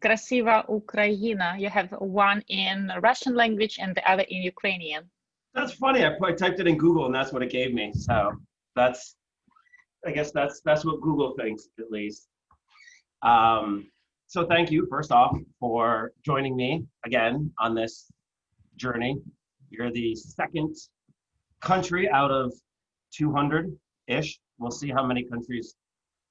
Krasiva Ukraina. You have one in Russian language and the other in Ukrainian. That's funny. I typed it in Google and that's what it gave me. So that's, I guess that's what Google thinks, at least. So thank you, first off, for joining me again on this journey. You're the second country out of 200-ish. We'll see how many countries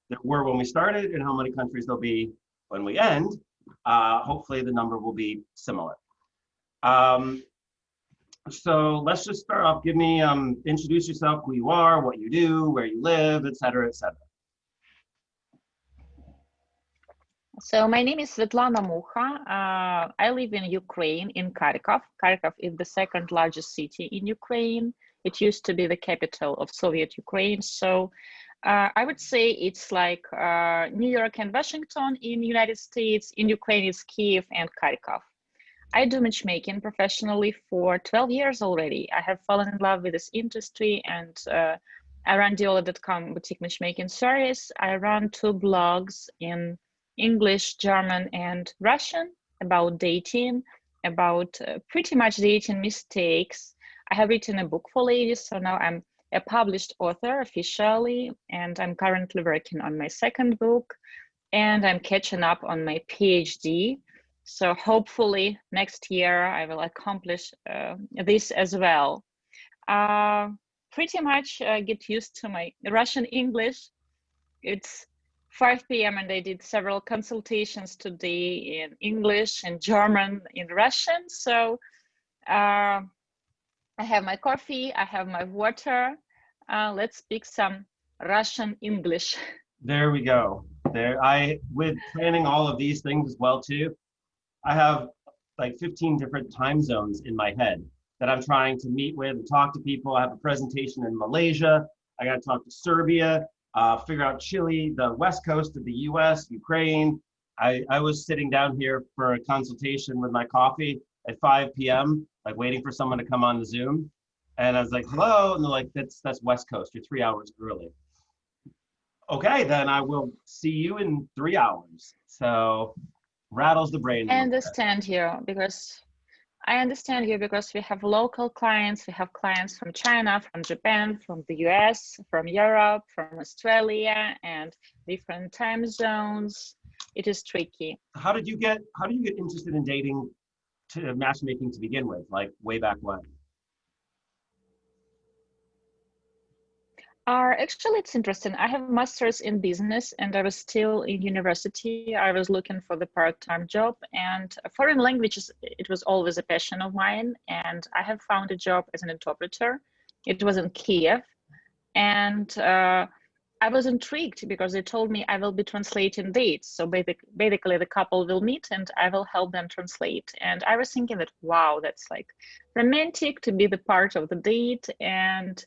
there were when we started and how many countries there'll be when we end. Hopefully the number will be similar. So let's just start off. Give me, introduce yourself, who you are, what you do, where you live, et cetera, et cetera. So my name is Svetlana Mukha. I live in Ukraine, in Kharkov. Kharkov is the second largest city in Ukraine. It used to be the capital of Soviet Ukraine. So I would say it's like New York and Washington in the United States. In Ukraine, it's Kiev and Kharkov. I do matchmaking professionally for 12 years already. I have fallen in love with this industry, and I run Diolli.com boutique matchmaking service. I run 2 blogs in English, German, and Russian about dating, about pretty much dating mistakes. I have written a book for ladies, so now I'm a published author officially, and I'm currently working on my 2nd book, and I'm catching up on my PhD. So hopefully next year I will accomplish this as well. Pretty much get used to my Russian English. It's 5 p.m. and I did several consultations today in English and German, in Russian. So I have my coffee, I have my water. Let's speak some Russian English. There we go. With planning all of these things as well too, I have like 15 different time zones in my head that I'm trying to meet with and talk to people. I have a presentation in Malaysia. I got to talk to Serbia, figure out Chile, the west coast of the US, Ukraine. I was sitting down here for a consultation with my coffee at 5 p.m., like waiting for someone to come on the Zoom. And I was like, hello. And they're like, that's West Coast. You're 3 hours early. Okay, then I will see you in 3 hours. So rattles the brain. I understand you because we have local clients. We have clients from China, from Japan, from the US, from Europe, from Australia, and different time zones. It is tricky. How did you get interested in dating to matchmaking to begin with, like way back when? Actually, it's interesting. I have a master's in business and I was still in university. I was looking for the part-time job, and foreign languages, it was always a passion of mine. And I have found a job as an interpreter. It was in Kiev. And I was intrigued because they told me I will be translating dates. So basically the couple will meet and I will help them translate. And I was thinking that, wow, that's like romantic to be the part of the date. And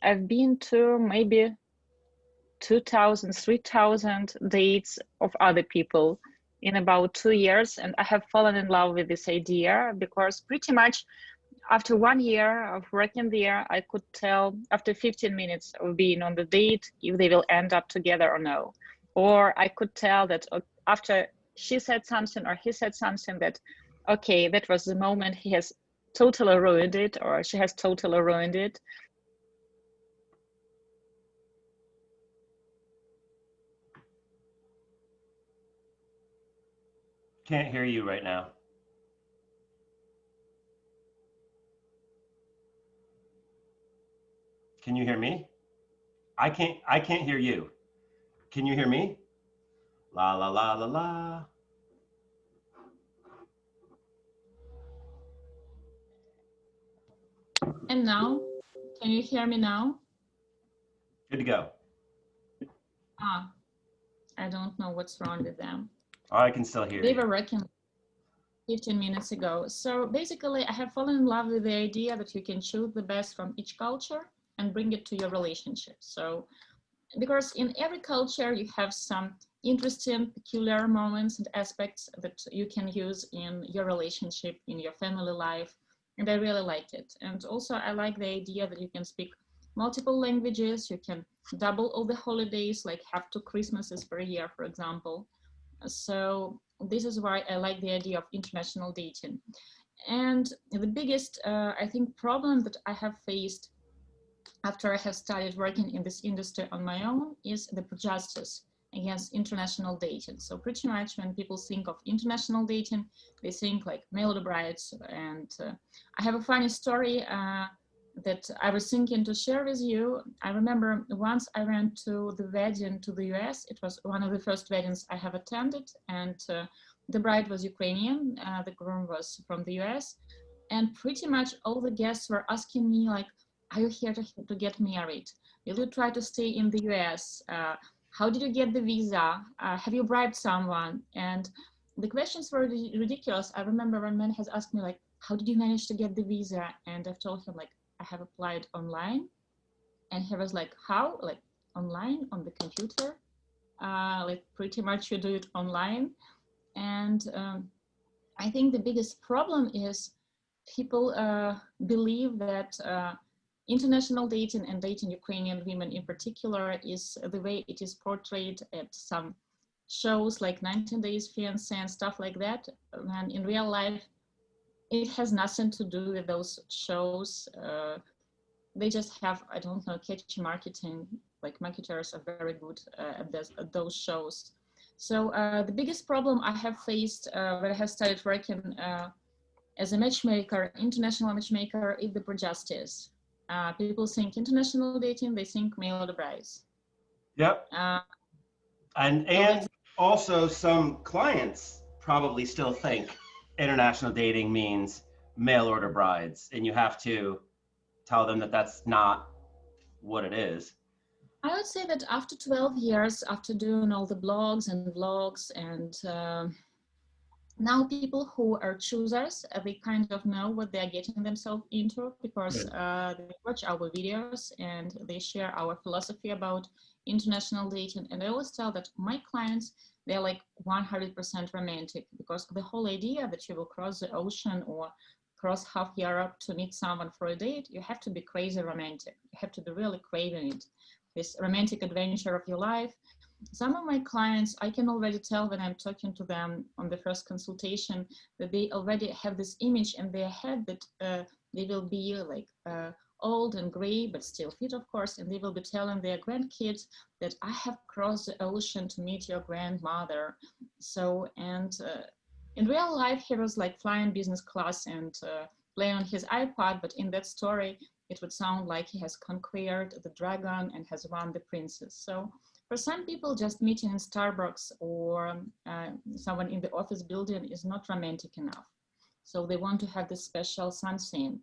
I've been to maybe 2,000, 3,000 dates of other people in about 2 years. And I have fallen in love with this idea because pretty much after 1 year of working there, I could tell after 15 minutes of being on the date if they will end up together or no. Or I could tell that after she said something or he said something that, okay, that was the moment he has totally ruined it or she has totally ruined it. Can't hear you right now. Can you hear me? I can't hear you. Can you hear me? La la la la la. And now, can you hear me now? Good to go. I don't know what's wrong with them. Oh, I can still hear you. They were working 15 minutes ago. So basically, I have fallen in love with the idea that you can choose the best from each culture and bring it to your relationship. So, because in every culture, you have some interesting, peculiar moments and aspects that you can use in your relationship, in your family life. And I really like it. And also, I like the idea that you can speak multiple languages. You can double all the holidays, like have 2 Christmases per year, for example. So this is why I like the idea of international dating. And the biggest, I think, problem that I have faced after I have started working in this industry on my own is the prejudice against international dating. So pretty much when people think of international dating, they think like mail order brides. And I have a funny story that I was thinking to share with you. I remember once I went to the wedding to the US. It was one of the first weddings I have attended, and the bride was Ukrainian, the groom was from the US, and pretty much all the guests were asking me like, are you here to get married? Will you try to stay in the US? How did you get the visa? Have you bribed someone? And the questions were ridiculous. I remember one man has asked me like, how did you manage to get the visa? And I've told him like, I have applied online. And he was like, how? Like online on the computer? Like pretty much you do it online. And I think the biggest problem is people believe that international dating and dating Ukrainian women in particular is the way it is portrayed at some shows like 19 Days Fiancé and stuff like that. And in real life, it has nothing to do with those shows. They just have, I don't know, catchy marketing. Like marketers are very good at those shows. So the biggest problem I have faced when I have started working as a matchmaker, international matchmaker, is the prejudice. People think international dating, they think mail order brides. Yep. And also some clients probably still think international dating means mail order brides, and you have to tell them that that's not what it is. I would say that after 12 years, after doing all the blogs and vlogs, and now people who are choosers, they kind of know what they're getting themselves into, because they watch our videos and they share our philosophy about international dating. And I always tell that my clients, they're like 100% romantic, because the whole idea that you will cross the ocean or cross half Europe to meet someone for a date, you have to be crazy romantic. You have to be really craving it, this romantic adventure of your life. Some of my clients, I can already tell when I'm talking to them on the first consultation that they already have this image in their head that they will be like old and gray, but still fit, of course, and they will be telling their grandkids that I have crossed the ocean to meet your grandmother. So, and in real life, he was like flying business class and playing on his iPod, but in that story, it would sound like he has conquered the dragon and has won the princess. So for some people, just meeting in Starbucks or someone in the office building is not romantic enough. So they want to have this special something.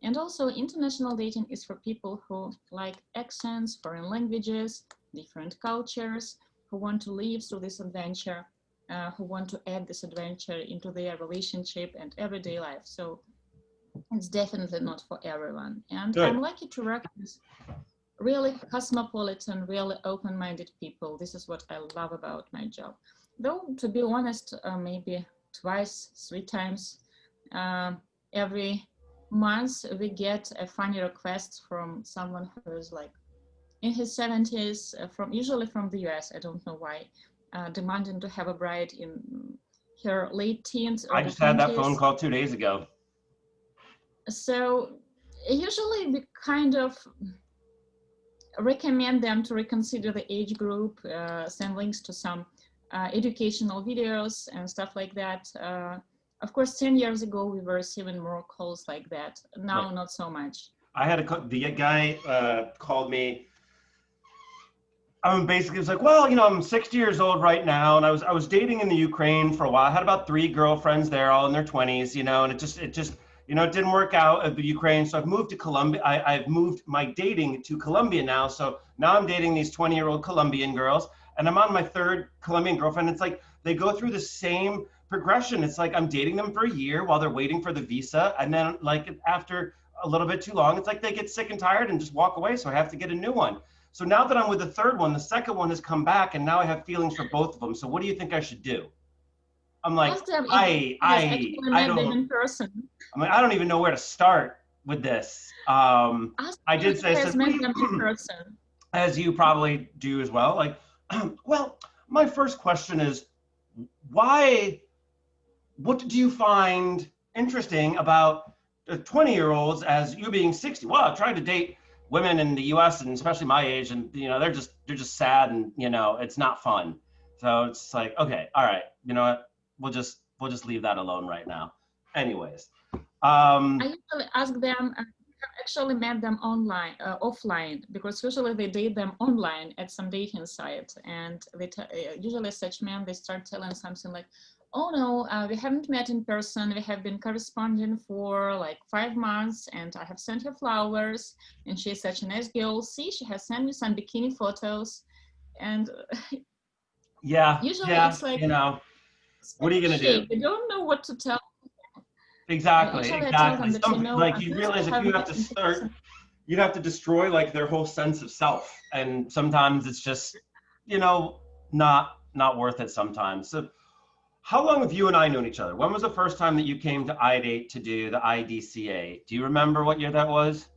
And also international dating is for people who like accents, foreign languages, different cultures, who want to live through this adventure, who want to add this adventure into their relationship and everyday life. So it's definitely not for everyone. And I'm lucky to work with really cosmopolitan, really open-minded people. This is what I love about my job. Though, to be honest, maybe twice, 3 times every month, we get a funny request from someone who is like in his 70s, usually from the US, I don't know why, demanding to have a bride in her late teens. I just had that phone call 2 days ago. So usually we kind of recommend them to reconsider the age group, send links to some educational videos and stuff like that. Of course, 10 years ago, we were receiving more calls like that. Now, not so much. I had the guy called me. Basically, it's like, well, you know, I'm 60 years old right now, and I was dating in the Ukraine for a while. I had about 3 girlfriends there, all in their 20s, you know, and it just, you know, it didn't work out at the Ukraine. So I've moved to Colombia. I've moved my dating to Colombia now. So now I'm dating these 20-year-old Colombian girls, and I'm on my 3rd Colombian girlfriend. It's like they go through the same progression. It's like I'm dating them for a year while they're waiting for the visa, and then like after a little bit too long, it's like they get sick and tired and just walk away. So I have to get a new one. So now that I'm with the 3rd one, the 2nd one has come back, and now I have feelings for both of them. So what do you think I should do? I'm like, I don't even know where to start with this. I did say, as you probably do as well, like, well, my first question is, what do you find interesting about 20-year-olds as you being 60? Well, I've tried to date women in the US and especially my age, and they're just sad, and it's not fun. So it's like, okay, all right, you know what? We'll just leave that alone right now. Anyways. I usually ask them, actually met them online, offline, because usually they date them online at some dating site, and usually such men, they start telling something like, oh no, we haven't met in person, we have been corresponding for like 5 months, and I have sent her flowers, and she's such a nice girl, see, she has sent me some bikini photos, and Yeah, usually yeah, it's like, what are you gonna do? shake, they don't know what to tell. Exactly, Usually I tell exactly. them that, Like you unless realize we if have you have met to in start, person. you'd have to destroy like their whole sense of self, and sometimes it's just, not worth it sometimes. So, how long have you and I known each other? When was the first time that you came to iDate to do the IDCA? Do you remember what year that was?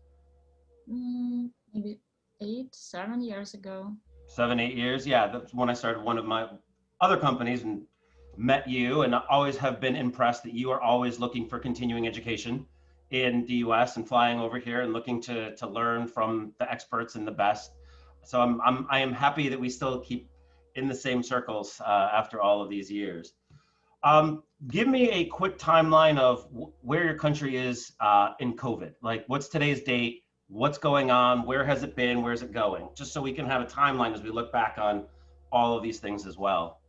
Maybe 8, 7 years ago. 7, 8 years? Yeah, that's when I started one of my other companies and met you, and I always have been impressed that you are always looking for continuing education in the US and flying over here and looking to learn from the experts and the best. So I am happy that we still keep in the same circles after all of these years. Give me a quick timeline of where your country is in COVID. Like, what's today's date? What's going on? Where has it been? Where's it going? Just so we can have a timeline as we look back on all of these things as well.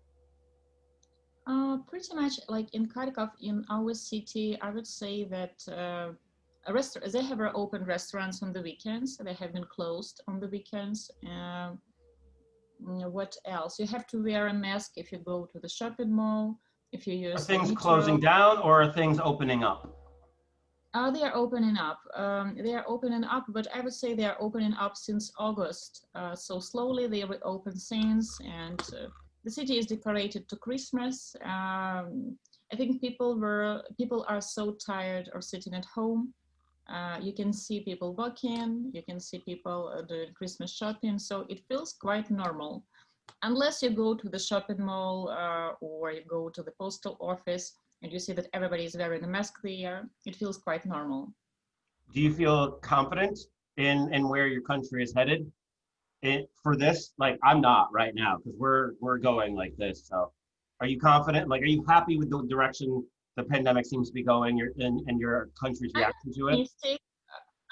Pretty much like in Kharkov, in our city, I would say that they have open restaurants on the weekends. They have been closed on the weekends. What else? You have to wear a mask if you go to the shopping mall, if you Are use the things metro. closing down or are things opening up? They are opening up. They are opening up, but I would say they are opening up since August. So slowly they reopen things, and the city is decorated to Christmas. I think people are so tired of sitting at home. You can see people walking, you can see people doing Christmas shopping, so it feels quite normal. Unless you go to the shopping mall or you go to the postal office and you see that everybody is wearing a mask there, it feels quite normal. Do you feel confident in where your country is headed for this? Like, I'm not right now because we're going like this. So are you confident? Like, are you happy with the direction the pandemic seems to be going, and your country's I'm reaction to it? optimistic.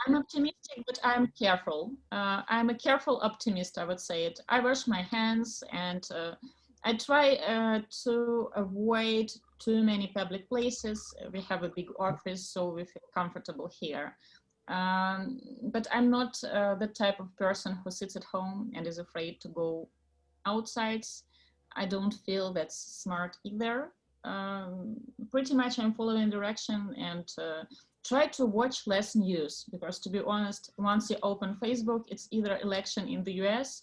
I'm optimistic, but I'm careful. I'm a careful optimist, I would say it. I wash my hands, and I try to avoid too many public places. We have a big office, so we feel comfortable here. But I'm not the type of person who sits at home and is afraid to go outside. I don't feel that's smart either. Um, Pretty much I'm following direction and try to watch less news, because to be honest, once you open Facebook, it's either election in the US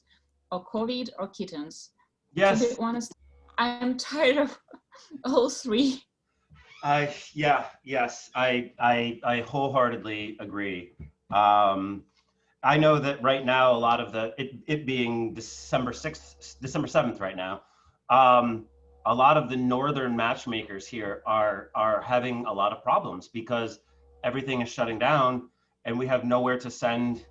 or COVID or kittens. To be Yes. honest, I'm tired of all three. Yes, I wholeheartely agree. Um, I know that right now, a lot of it being December 6th, December 7th right now, um, a lot of the northern matchmakers here are having a lot of problems because everything is shutting down and we have nowhere to send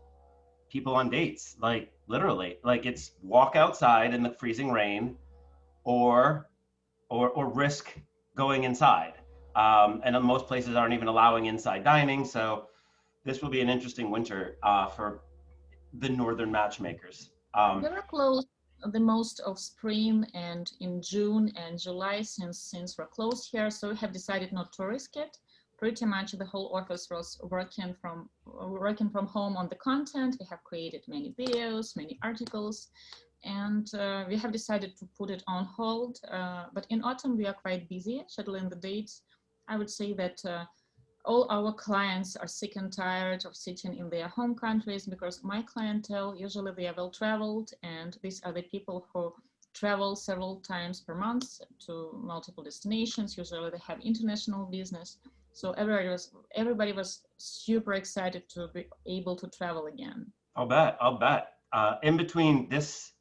people on dates. Like, literally, like, it's walk outside in the freezing rain or or risk going inside. And most places aren't even allowing inside dining. So this will be an interesting winter for the northern matchmakers. We were closed the most of spring and in June and July, since we're closed here, so we have decided not to risk it. Pretty much the whole office was working from home on the content. We have created many videos, many articles, and we have decided to put it on hold. But in autumn we are quite busy scheduling the dates. I would say that all our clients are sick and tired of sitting in their home countries, because my clientele, usually they are well traveled, and these are the people who travel several times per month to multiple destinations. Usually they have international business. So everybody was super excited to be able to travel again. I'll bet. In between this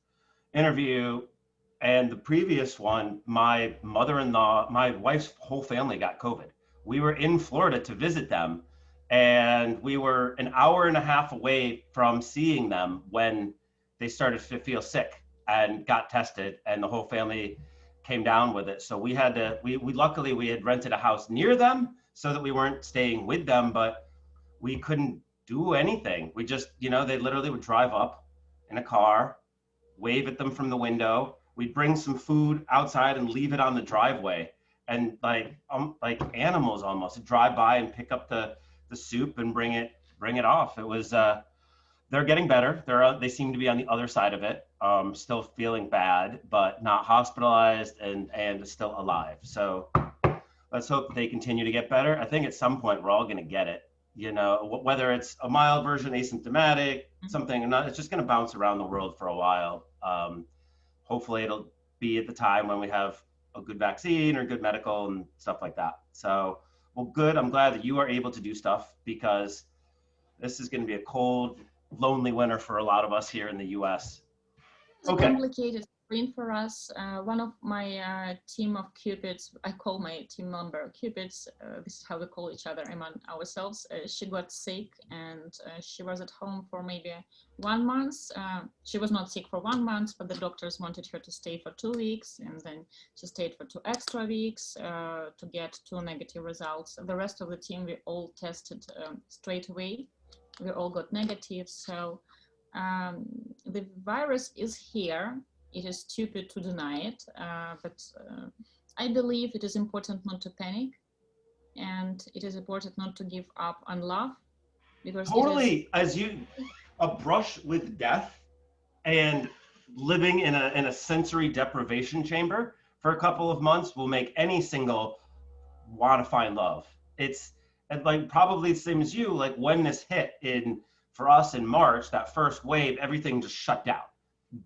interview And the previous one, my mother-in-law, my wife's whole family got COVID. We were in Florida to visit them, and we were an hour and a half away from seeing them when they started to feel sick and got tested, and the whole family came down with it. So we had to, we luckily we had rented a house near them so that we weren't staying with them, but we couldn't do anything. We just, they literally would drive up in a car, wave at them from the window. We'd bring some food outside and leave it on the driveway. And like animals almost, drive by and pick up the soup and bring it off. It was, they're getting better. They seem to be on the other side of it, still feeling bad, but not hospitalized and still alive. So let's hope they continue to get better. I think at some point we're all going to get it, whether it's a mild version, asymptomatic, something or not, it's just going to bounce around the world for a while. Hopefully it'll be at the time when we have a good vaccine or good medical and stuff like that. So, well, good. I'm glad that you are able to do stuff, because this is going to be a cold, lonely winter for a lot of us here in the US. It's a complicated screen for us. One of my team of Cupids, I call my team member Cupids, this is how we call each other among ourselves. She got sick, and she was at home for maybe 1 month. She was not sick for 1 month, but the doctors wanted her to stay for 2 weeks, and then she stayed for 2 extra weeks to get 2 negative results. The rest of the team, we all tested straight away. We all got negative. So the virus is here. It is stupid to deny it, but I believe it is important not to panic, and it is important not to give up on love, because totally, a brush with death and living in a sensory deprivation chamber for a couple of months will make any single want to find love. It's like probably the same as you, like when this hit for us in March, that first wave, everything just shut down,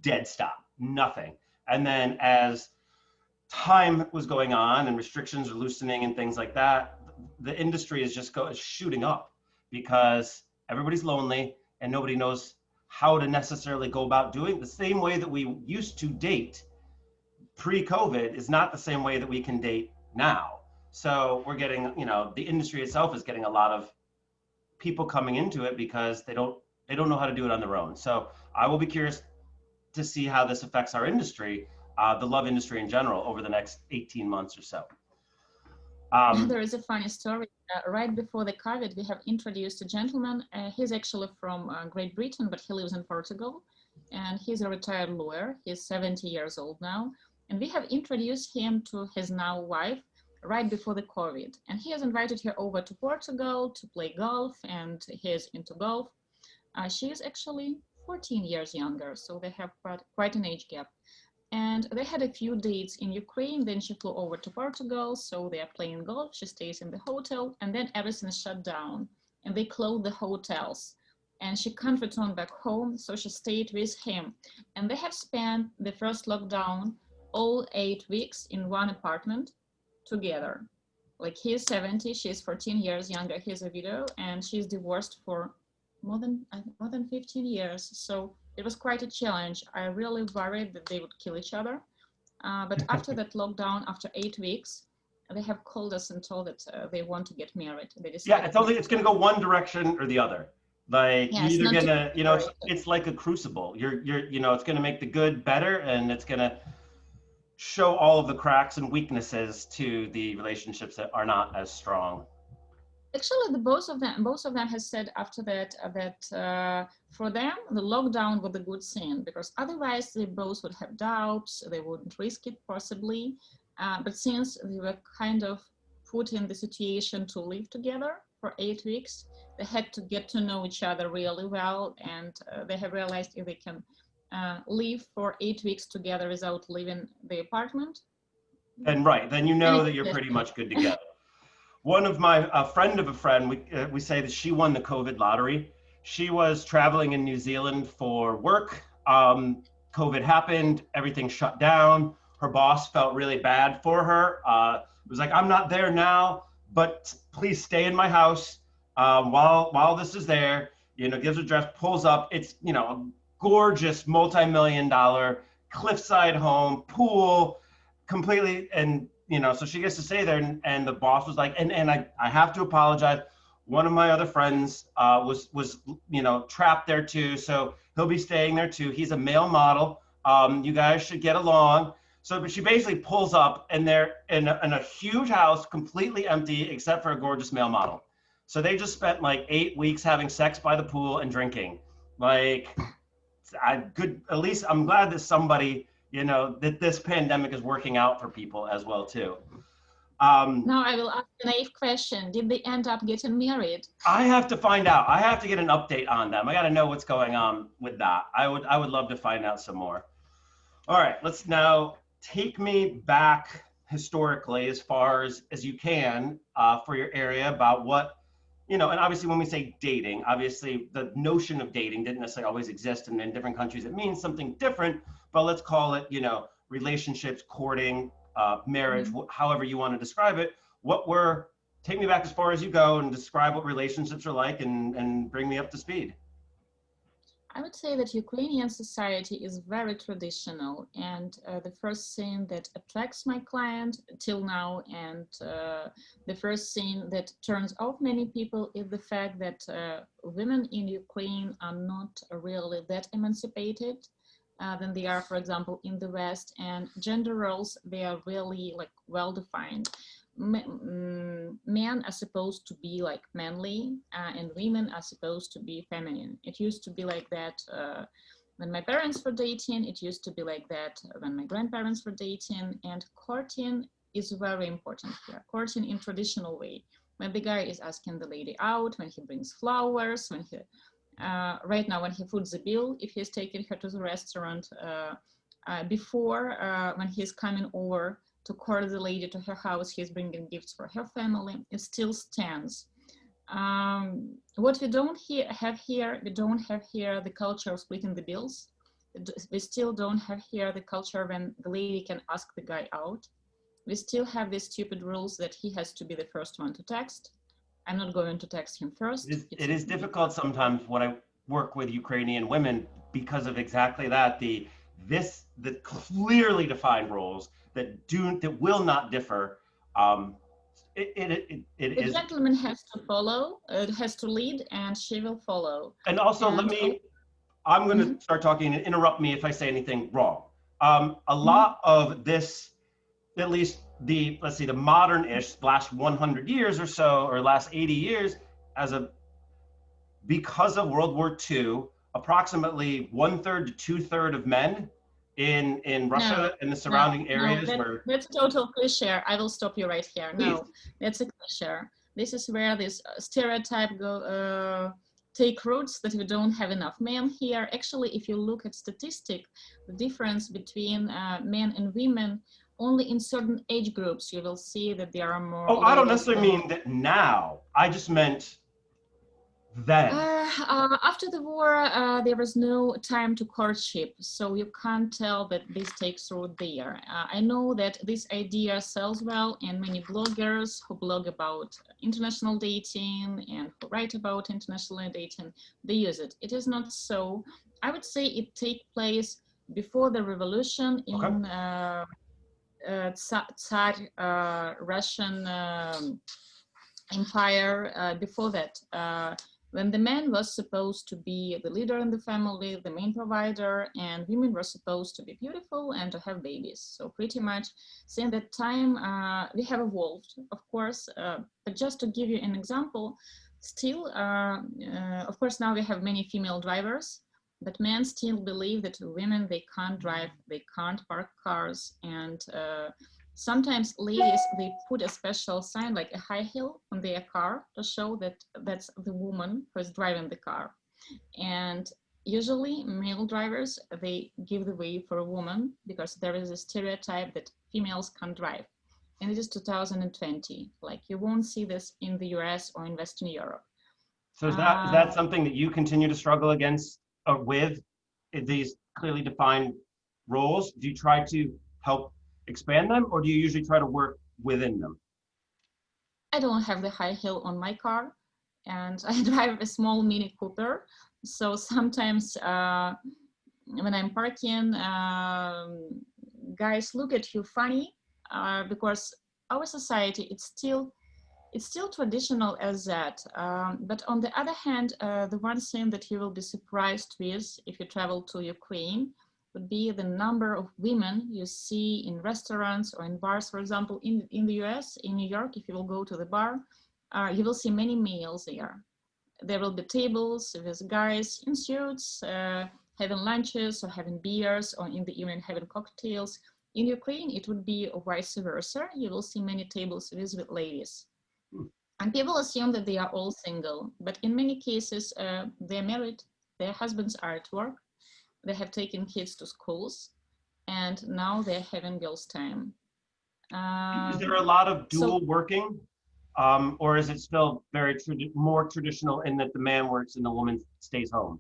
dead stop, nothing. And then as time was going on and restrictions are loosening and things like that, the industry is just shooting up, because everybody's lonely and nobody knows how to necessarily go about doing the same way that we used to date pre-COVID is not the same way that we can date now. So we're getting, the industry itself is getting a lot of people coming into it because they don't know how to do it on their own. So I will be curious to see how this affects our industry, the love industry in general, over the next 18 months or so. There is a funny story. Right before the COVID, we have introduced a gentleman. He's actually from Great Britain, but he lives in Portugal. And he's a retired lawyer. He's 70 years old now. And we have introduced him to his now wife right before the COVID. And he has invited her over to Portugal to play golf, and he is into golf. She is actually 14 years younger, so they have quite an age gap. And they had a few dates in Ukraine, then she flew over to Portugal, so they are playing golf, she stays in the hotel, and then everything is shut down, and they closed the hotels. And she can't return back home, so she stayed with him. And they have spent the first lockdown all 8 weeks in one apartment together. Like, he is 70, she is 14 years younger, he's a widow, and she's divorced for more than 15 years. So it was quite a challenge. I really worried that they would kill each other. But after that lockdown, after 8 weeks, they have called us and told that they want to get married. They decided it's going to go one direction or the other. Like, you're either going to, it's like a crucible. It's going to make the good better, and it's going to show all of the cracks and weaknesses to the relationships that are not as strong. Actually, both of them has said after that for them the lockdown was a good thing, because otherwise they both would have doubts, they wouldn't risk it possibly. But since they were kind of put in the situation to live together for 8 weeks, they had to get to know each other really well, and they have realized if they can live for 8 weeks together without leaving the apartment. And then you know that you're pretty much good together. One of a friend of a friend, we say that she won the COVID lottery. She was traveling in New Zealand for work. COVID happened, everything shut down. Her boss felt really bad for her. It was like, I'm not there now, but please stay in my house while this is there. Gives her address, pulls up. It's, a gorgeous multi-million-dollar cliffside home, pool, completely, and you know, so she gets to stay there, and the boss was like, and I have to apologize. One of my other friends was you know trapped there too, so he'll be staying there too. He's a male model. You guys should get along. So, but she basically pulls up, and they're in a huge house, completely empty except for a gorgeous male model. So they just spent like 8 weeks having sex by the pool and drinking. Like, at least I'm glad that somebody, you know, that this pandemic is working out for people as well too. Now I will ask a naive question. Did they end up getting married? I have to find out. I have to get an update on them. I got to know what's going on with that. I would love to find out some more. All right, let's now take me back historically as far as you can for your area about what, you know, and obviously when we say dating, obviously the notion of dating didn't necessarily always exist, and in different countries it means something different, but let's call it, you know, relationships, courting, marriage, however you want to describe it. Take me back as far as you go and describe what relationships are like, and bring me up to speed. I would say that Ukrainian society is very traditional, and the first thing that attracts my client till now, and the first thing that turns off many people, is the fact that women in Ukraine are not really that emancipated than they are, for example, in the West, and gender roles, they are really like well defined. Men are supposed to be like manly and women are supposed to be feminine. It used to be like that when my parents were dating. It used to be like that when my grandparents were dating. And courting is very important here. Courting in traditional way, when the guy is asking the lady out, when he brings flowers, when he right now when he foots the bill, if he's taking her to the restaurant, before when he's coming over to court the lady to her house, he's bringing gifts for her family. It still stands. What we don't have here, we don't have here the culture of splitting the bills. We still don't have here the culture when the lady can ask the guy out. We still have these stupid rules that he has to be the first one to text. I'm not going to text him first. It is difficult sometimes when I work with Ukrainian women because of exactly that, the clearly defined roles that will not differ. The gentleman has to follow, has to lead, and she will follow. And also, I'm going to start talking and interrupt me if I say anything wrong. A lot of this, at least let's see, the modern-ish last 100 years or so, or last 80 years, because of World War II, approximately 1/3 to 2/3 of men in Russia and the surrounding areas that's a total cliche. I will stop you right here. Please. No, that's a cliche. This is where this stereotype take roots, that we don't have enough men here. Actually, if you look at statistics, the difference between men and women, only in certain age groups you will see that there are more. Oh, I don't necessarily mean that now. I just meant then. After the war, there was no time to courtship, so you can't tell that this takes root there. I know that this idea sells well, and many bloggers who blog about international dating and who write about international dating, they use it. It is not so. I would say it takes place before the revolution in Tsar Russian Empire. Before that, when the man was supposed to be the leader in the family, the main provider, and women were supposed to be beautiful and to have babies. So pretty much since that time, we have evolved, of course. But just to give you an example, still, of course, now we have many female drivers, but men still believe that women, they can't drive, they can't park cars, and sometimes ladies, they put a special sign like a high heel on their car to show that that's the woman who is driving the car. And usually male drivers, they give the way for a woman because there is a stereotype that females can't drive. And it is 2020. Like, you won't see this in the US or in Western Europe. So is that something that you continue to struggle against with these clearly defined roles? Do you try to help expand them, or do you usually try to work within them? I don't have the high heel on my car, and I drive a small Mini Cooper. So sometimes when I'm parking, guys look at you funny because our society, it's still traditional as that. But on the other hand, the one thing that you will be surprised with if you travel to Ukraine would be the number of women you see in restaurants or in bars. For example, in the US, in New York, if you will go to the bar, you will see many males there. There will be tables with guys in suits, having lunches or having beers, or in the evening having cocktails. In Ukraine, it would be vice versa. You will see many tables with ladies. And people assume that they are all single, but in many cases, they're married, their husbands are at work, they have taken kids to schools, and now they're having girls' time. Is there a lot of dual working? Or is it still very more traditional in that the man works and the woman stays home?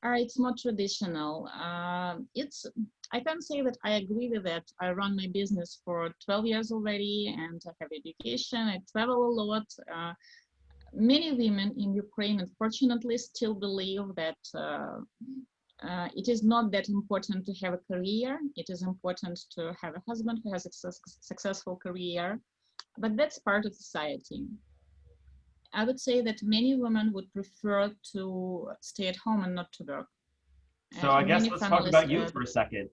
It's more traditional. I can say that I agree with that. I run my business for 12 years already, and I have education. I travel a lot. Many women in Ukraine, unfortunately, still believe that it is not that important to have a career. It is important to have a husband who has a successful career. But that's part of society. I would say that many women would prefer to stay at home and not to work. So I guess let's talk about you for a second.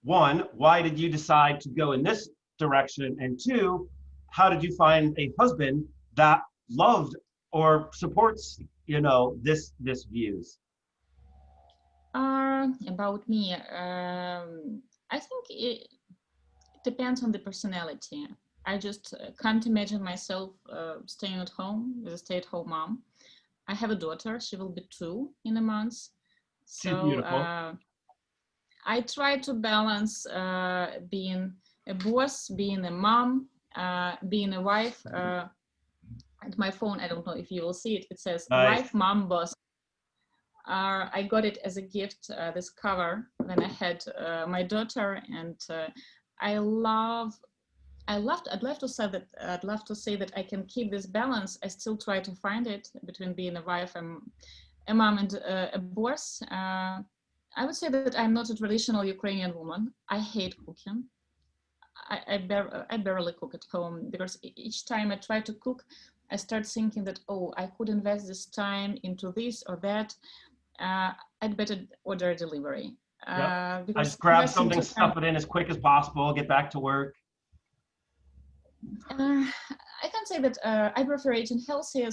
One, why did you decide to go in this direction? And two, how did you find a husband that loved or supports, this views? About me, I think it depends on the personality. I just can't imagine myself staying at home with a stay-at-home mom. I have a daughter. She will be 2 in a month. So I try to balance being a boss, being a mom, being a wife. At my phone, I don't know if you will see it. It says nice. Wife, Mom, Boss. I got it as a gift, this cover, when I had my daughter, and I'd love to say that I can keep this balance. I still try to find it between being a wife and a mom and a boss. I would say that I'm not a traditional Ukrainian woman. I hate cooking. I barely cook at home, because each time I try to cook, I start thinking that, oh, I could invest this time into this or that. I'd better order a delivery. I just grab something, stuff it in as quick as possible, get back to work. I can say that I prefer eating healthier,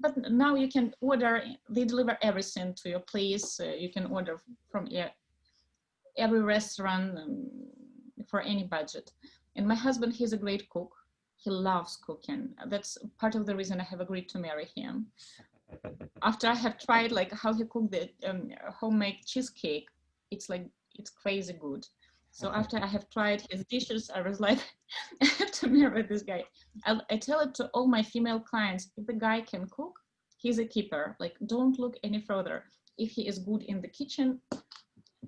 but now you can order, they deliver everything to your place. You can order from every restaurant for any budget. And my husband, he's a great cook. He loves cooking. That's part of the reason I have agreed to marry him. After I have tried how he cooked the homemade cheesecake, it's crazy good. So after I have tried his dishes, I was like, I have to marry this guy. I tell it to all my female clients: if the guy can cook, he's a keeper. Don't look any further. If he is good in the kitchen,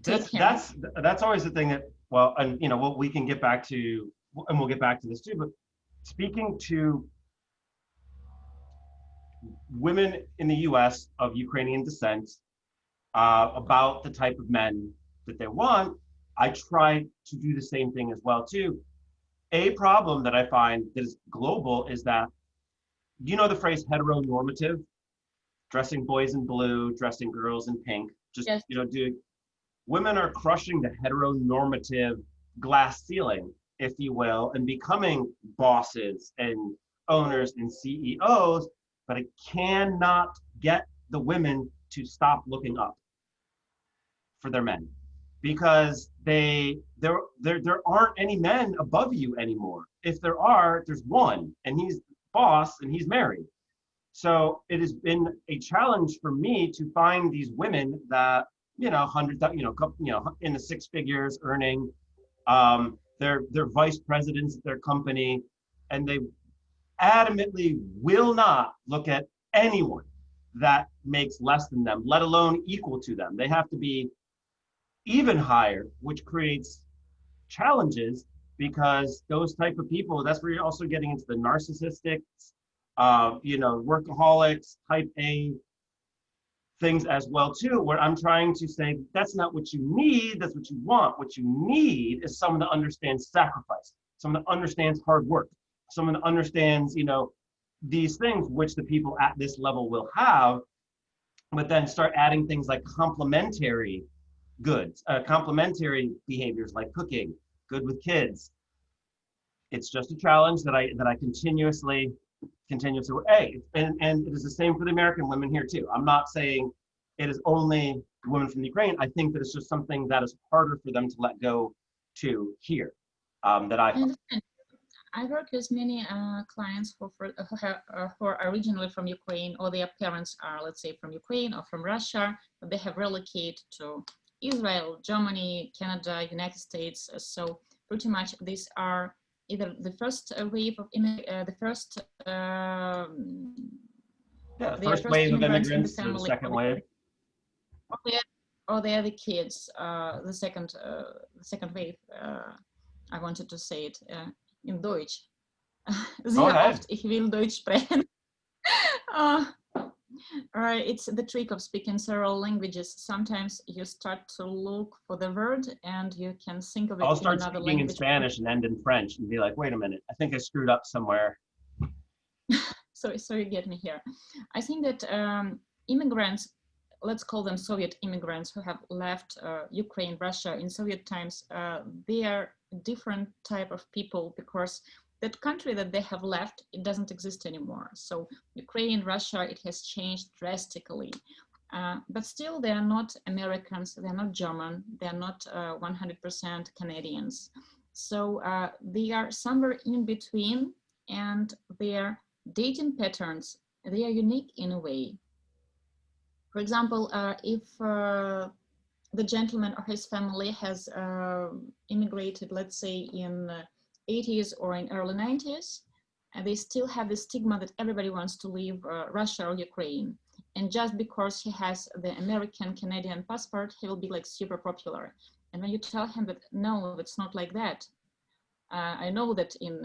take him. That's always the thing that, well, and what we can get back to, and we'll get back to this too. But speaking to women in the U.S. of Ukrainian descent about the type of men that they want, I try to do the same thing as well too. A problem that I find that is global is that, the phrase heteronormative, dressing boys in blue, dressing girls in pink, just, yes. Women are crushing the heteronormative glass ceiling, if you will, and becoming bosses and owners and CEOs, but it cannot get the women to stop looking up for their men, because there aren't any men above you anymore. If there are, there's one, and he's boss and he's married. So it has been a challenge for me to find these women that, hundreds, in the 6 figures earning, they're vice presidents at their company, and they adamantly will not look at anyone that makes less than them, let alone equal to them. They have to be even higher, which creates challenges, because those type of people, that's where you're also getting into the narcissistics, workaholics, type A things as well too, where I'm trying to say that's not what you need, that's what you want. What you need is someone that understands sacrifice, someone that understands hard work, someone that understands, you know, these things which the people at this level will have, but then start adding things like complementary goods, complementary behaviors like cooking, good with kids. It's just a challenge that I continuously hey, and it is the same for the American women here too. I'm not saying it is only women from Ukraine. I think that it's just something that is harder for them to let go to here. That I understand. I work with many clients who are originally from Ukraine, or their parents are, let's say, from Ukraine or from Russia, but they have relocated to Israel, Germany, Canada, United States. So pretty much these are either the first wave of the first first wave of immigrants in or the second wave. Or they are the kids, the second wave. I wanted to say it in Deutsch. Sehr oft, ich will Deutsch sprechen. It's the trick of speaking several languages. Sometimes you start to look for the word and you can think of it I'll in start another speaking language. in Spanish and end in French and be like, wait a minute, I think I screwed up somewhere. So you get me here. I think that immigrants, let's call them Soviet immigrants who have left Ukraine, Russia in Soviet times, they are different type of people, because that country that they have left, it doesn't exist anymore. So Ukraine, Russia, it has changed drastically. But still, they are not Americans, they're not German, they're not 100% Canadians. So they are somewhere in between, and their dating patterns, they are unique in a way. For example, if the gentleman or his family has immigrated, let's say in 80s or in early 90s, and they still have the stigma that everybody wants to leave Russia or Ukraine. And just because he has the American Canadian passport, he will be like super popular. And when you tell him that, no, it's not like that. I know that in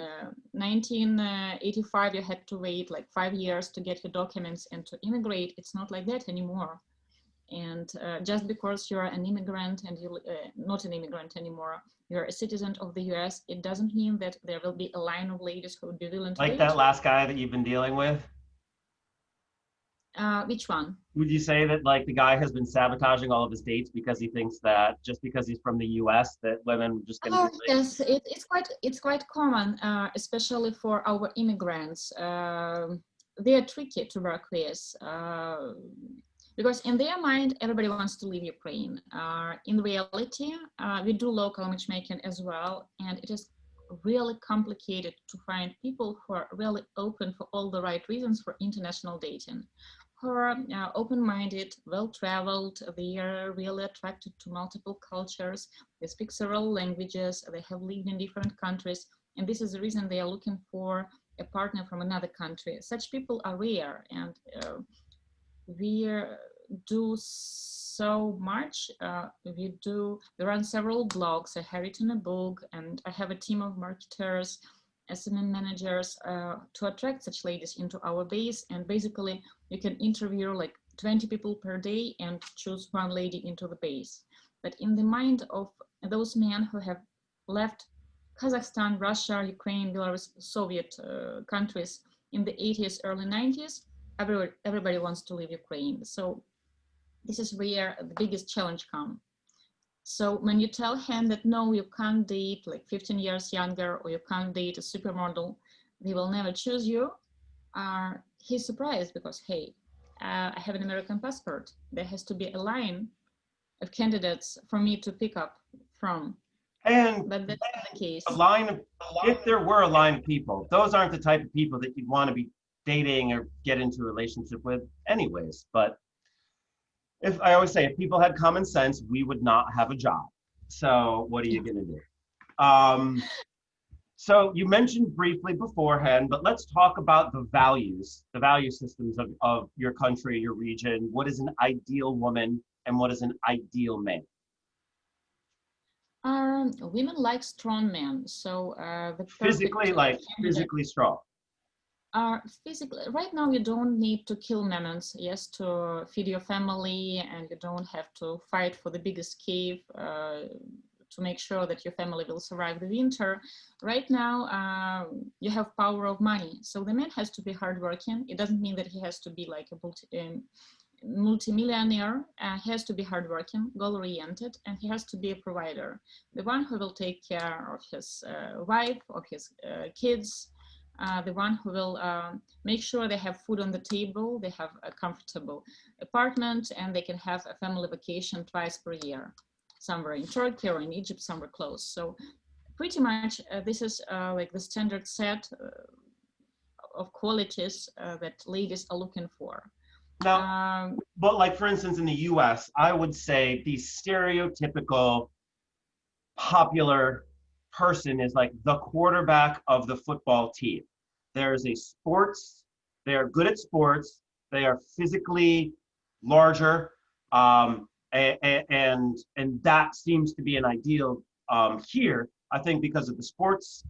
1985, you had to wait like 5 years to get your documents and to immigrate. It's not like that anymore. And just because you're an immigrant and you're not an immigrant anymore, you're a citizen of the US, it doesn't mean that there will be a line of ladies who would be willing to like that last guy that you've been dealing with? Which one? Would you say that like the guy has been sabotaging all of his dates because he thinks that just because he's from the US that women just gonna be yes, it's quite common, especially for our immigrants. They are tricky to work with. Because in their mind, everybody wants to leave Ukraine. In reality, we do local matchmaking as well, and it is really complicated to find people who are really open for all the right reasons for international dating, who are open-minded, well-traveled, they are really attracted to multiple cultures, they speak several languages, they have lived in different countries, and this is the reason they are looking for a partner from another country. Such people are rare, and we do so much. We run several blogs. I have written a book, and I have a team of marketers, SMM managers to attract such ladies into our base. And basically, you can interview like 20 people per day and choose one lady into the base. But in the mind of those men who have left Kazakhstan, Russia, Ukraine, Belarus, Soviet countries in the 80s, early 90s, everybody wants to leave Ukraine. So this is where the biggest challenge comes. So when you tell him that, no, you can't date like 15 years younger, or you can't date a supermodel, they will never choose you, he's surprised because, hey, I have an American passport. There has to be a line of candidates for me to pick up from. And but that's not the case. If there were a line of people, those aren't the type of people that you'd want to be dating or get into a relationship with anyways. But if I always say, if people had common sense, we would not have a job. So what are you going to do? So you mentioned briefly beforehand, but let's talk about the value systems of your country, your region. What is an ideal woman and what is an ideal man? Women like strong men. So the physically strong. physically, right now you don't need to kill mammoths, yes, to feed your family, and you don't have to fight for the biggest cave to make sure that your family will survive the winter. Right now, you have power of money. So the man has to be hardworking. It doesn't mean that he has to be like a multimillionaire. He has to be hardworking, goal-oriented, and he has to be a provider. The one who will take care of his wife, of his kids, the one who will make sure they have food on the table, they have a comfortable apartment, and they can have a family vacation twice per year, somewhere in Turkey or in Egypt, somewhere close. So pretty much this is like the standard set of qualities that ladies are looking for. Now, but like for instance, in the US, I would say the stereotypical popular person is like the quarterback of the football team. There's a sports, they are good at sports, they are physically larger, and that seems to be an ideal here. I think because of the sports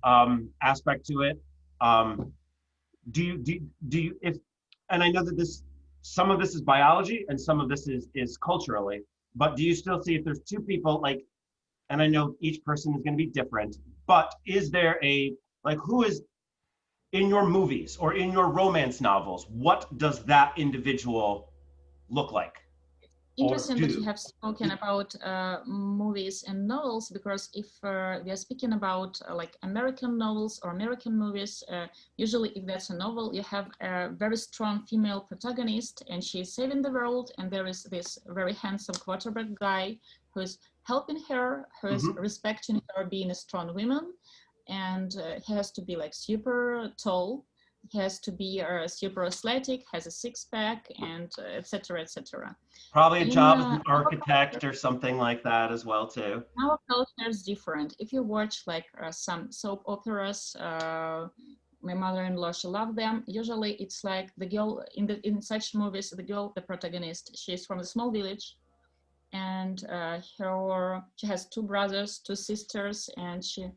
aspect to it. Do you if and I know that this some of this is biology and some of this is culturally, but do you still see if there's two people like, and I know each person is going to be different, but is there a like who is in your movies or in your romance novels, what does that individual look like? Interesting that you have spoken about movies and novels, because if we are speaking about like American novels or American movies, usually if that's a novel, you have a very strong female protagonist and she's saving the world, and there is this very handsome quarterback guy who is helping her, who is respecting her being a strong woman, and he has to be like super tall. He has to be super athletic, has a six-pack, and etc., etc. Probably a job as an architect or something like that as well too. Our culture is different. If you watch like some soap operas, my mother-in-law, she loved them. Usually, it's like the girl in such movies, the girl, the protagonist, she's from a small village, and she has two brothers, two sisters, and she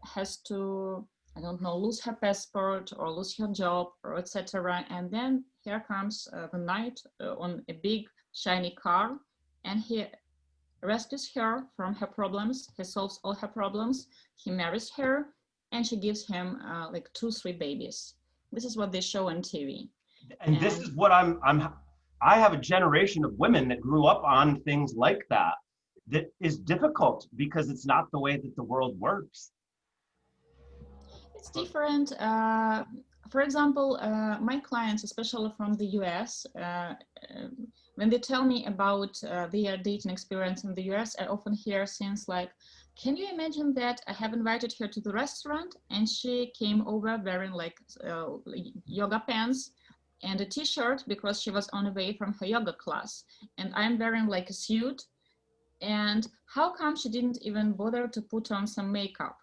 has to, I don't know, lose her passport or lose her job or etc. And then here comes the knight on a big shiny car, and he rescues her from her problems. He solves all her problems. He marries her, and she gives him like 2-3 babies. This is what they show on TV. And this is what I have a generation of women that grew up on things like that. That is difficult because it's not the way that the world works. It's different. For example, my clients, especially from the US, when they tell me about their dating experience in the US, I often hear things like, can you imagine that I have invited her to the restaurant and she came over wearing like yoga pants and a t-shirt because she was on the way from her yoga class, and I'm wearing like a suit, and how come she didn't even bother to put on some makeup?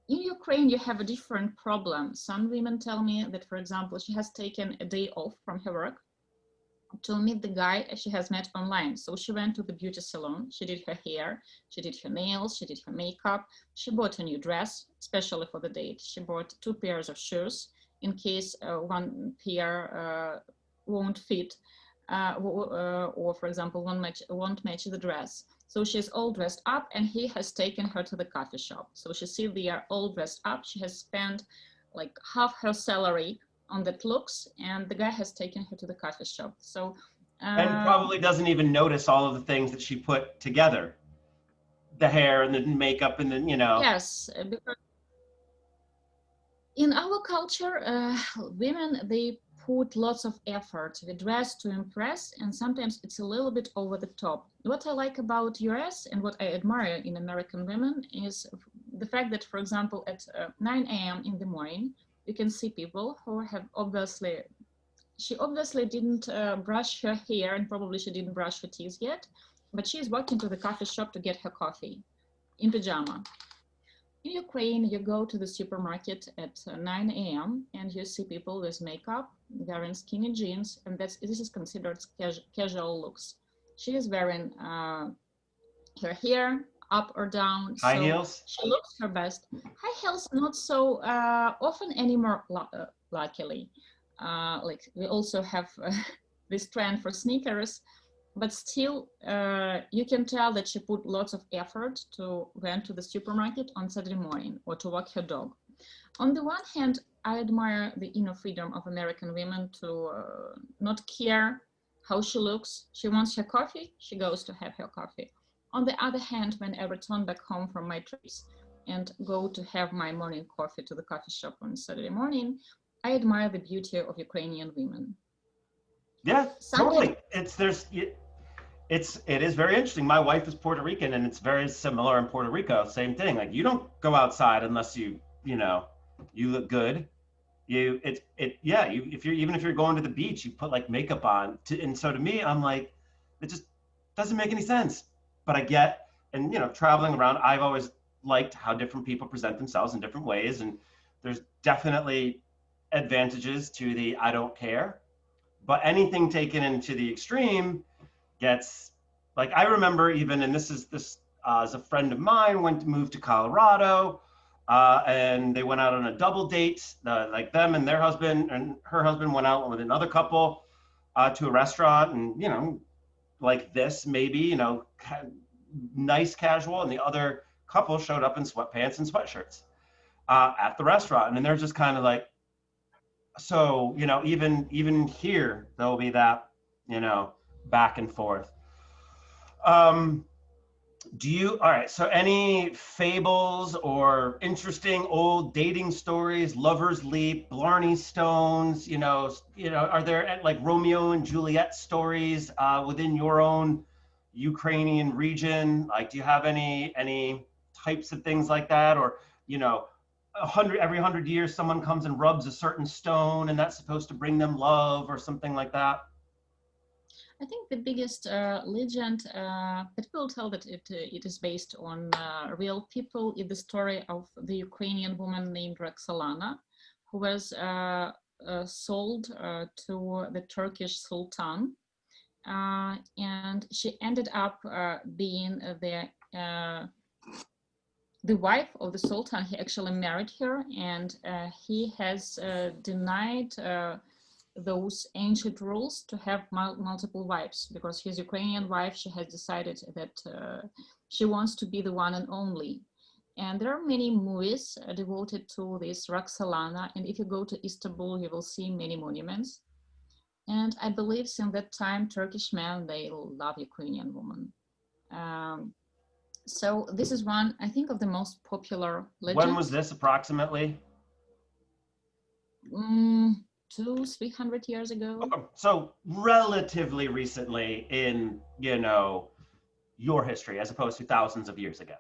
In Ukraine, you have a different problem. Some women tell me that, for example, she has taken a day off from her work to meet the guy she has met online. So she went to the beauty salon, she did her hair, she did her nails, she did her makeup, she bought a new dress, especially for the date. She bought 2 pairs of shoes in case one pair won't fit, or for example, won't match the dress. So she's all dressed up, and he has taken her to the coffee shop. So she see they are all dressed up. She has spent like half her salary on that looks, and the guy has taken her to the coffee shop. So and probably doesn't even notice all of the things that she put together, the hair and the makeup and the, you know. Yes, because in our culture, women, they put lots of effort. We dress to impress, and sometimes it's a little bit over the top. What I like about US and what I admire in American women is the fact that, for example, at 9 a.m. in the morning, you can see people who have she obviously didn't brush her hair, and probably she didn't brush her teeth yet, but she's walking to the coffee shop to get her coffee in pajama. In Ukraine, you go to the supermarket at 9 a.m. and you see people with makeup, wearing skinny jeans, and this is considered casual looks. She is wearing her hair up or down. High heels? She looks her best. High heels, not so often anymore. luckily. Like we also have this trend for sneakers, but still you can tell that she put lots of effort to went to the supermarket on Saturday morning or to walk her dog. On the one hand, I admire the inner freedom of American women to not care how she looks. She wants her coffee, she goes to have her coffee. On the other hand, when I return back home from my trips and go to have my morning coffee to the coffee shop on Saturday morning, I admire the beauty of Ukrainian women. Yeah, Sometimes, totally. It is very interesting. My wife is Puerto Rican, and it's very similar in Puerto Rico. Same thing. Like you don't go outside unless you know, you look good. If you're even if you're going to the beach, you put like makeup on. And so to me, I'm like, it just doesn't make any sense. But I get, and you know, traveling around, I've always liked how different people present themselves in different ways, and there's definitely advantages to the I don't care. But anything taken into the extreme gets like I remember even, and this is a friend of mine went to move to Colorado, and they went out on a double date, like them and their husband and her husband went out with another couple to a restaurant, and you know, like this maybe you know, nice casual, and the other couple showed up in sweatpants and sweatshirts at the restaurant, and they're just kind of like, so you know, even here there'll be that you know back and forth. Um, all right, so any fables or interesting old dating stories, Lover's Leap, Blarney Stones, are there like Romeo and Juliet stories within your own Ukrainian region? Like, do you have any types of things like that? Or, you know, every 100 years, someone comes and rubs a certain stone and that's supposed to bring them love or something like that? I think the biggest legend that will tell that it is based on real people is the story of the Ukrainian woman named Svetlana, who was sold to the Turkish Sultan. And she ended up being the wife of the Sultan. He actually married her, and he has denied those ancient rules to have multiple wives, because his Ukrainian wife, she has decided that she wants to be the one and only. And there are many movies devoted to this Roxolana, and if you go to Istanbul, you will see many monuments. And I believe since that time, Turkish men, they love Ukrainian women. So this is one, I think, of the most popular legends. When was this approximately? 200-300 years ago. Okay. So relatively recently in, you know, your history, as opposed to thousands of years ago.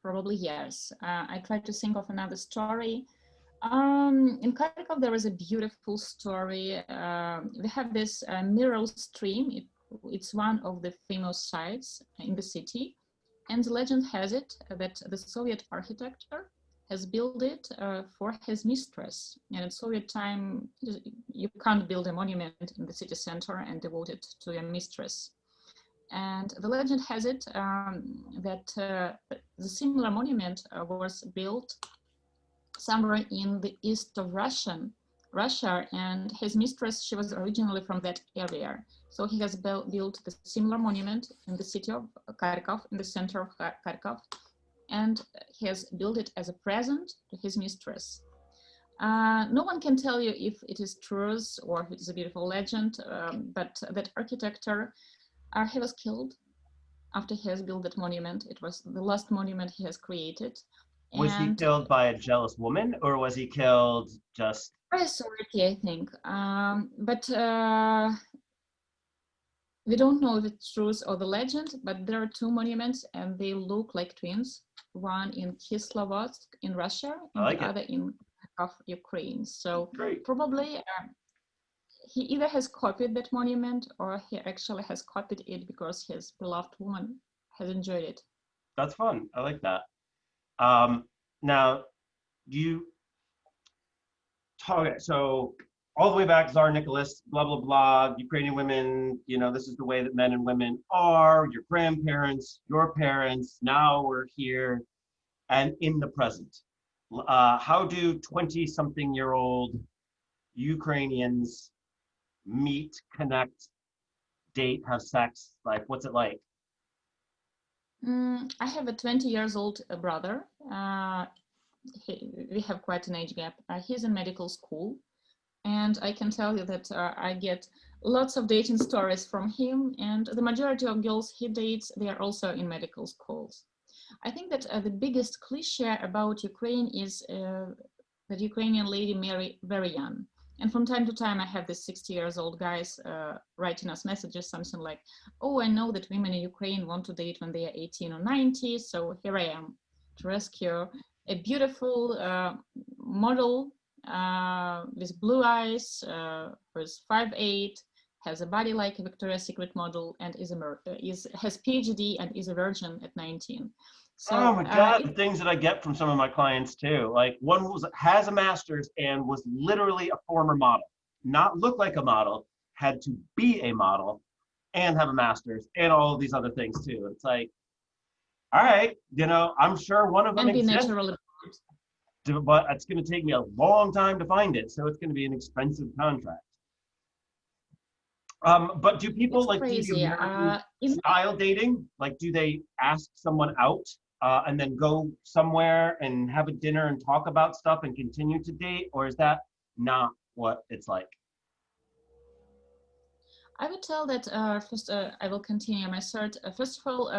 Probably yes. I tried to think of another story. In Kharkov, there is a beautiful story. We have this mineral stream. It's one of the famous sites in the city. And the legend has it that the Soviet architecture has built it for his mistress. And in Soviet time, you can't build a monument in the city center and devote it to your mistress. And the legend has it that the similar monument was built somewhere in the east of Russia, and his mistress, she was originally from that area. So he has built the similar monument in the city of Kharkov, in the center of Kharkov, and he has built it as a present to his mistress. No one can tell you if it is truth or if it is a beautiful legend, but that architecture, he was killed after he has built that monument. It was the last monument he has created. Was he killed by a jealous woman, or was he killed just? By authority, I think. But we don't know if it's truth or the legend, but there are two monuments and they look like twins. One in Kislovodsk in Russia and the other in Kharkov, Ukraine. So probably he either has copied that monument or he actually has copied it because his beloved woman has enjoyed it. That's fun. I like that. Now, okay, so all the way back, Tsar Nicholas, blah, blah, blah, Ukrainian women, you know, this is the way that men and women are, your grandparents, your parents, now we're here and in the present. how do 20-something-year-old Ukrainians meet, connect, date, have sex? Like, what's it like? I have a 20 years old brother. We have quite an age gap. He's in medical school, and I can tell you that I get lots of dating stories from him, and the majority of girls he dates, they are also in medical schools. I think that the biggest cliche about Ukraine is that Ukrainian lady marry very young. And from time to time, I have these 60 years old guys writing us messages, something like, oh, I know that women in Ukraine want to date when they are 18 or 90. So here I am to rescue a beautiful model with blue eyes, who's 5'8", has a body like a Victoria's Secret model, and has PhD and is a virgin at 19. So, oh my God, the things that I get from some of my clients too. Like one has a master's and was literally a former model, not look like a model, had to be a model and have a master's and all of these other things too. It's like, all right, you know, I'm sure one of them exists, but it's going to take me a long time to find it. So it's going to be an expensive contract. But do people like do style dating? Like, do they ask someone out and then go somewhere and have a dinner and talk about stuff and continue to date? Or is that not what it's like? I would tell that first, I will continue my third. First of all,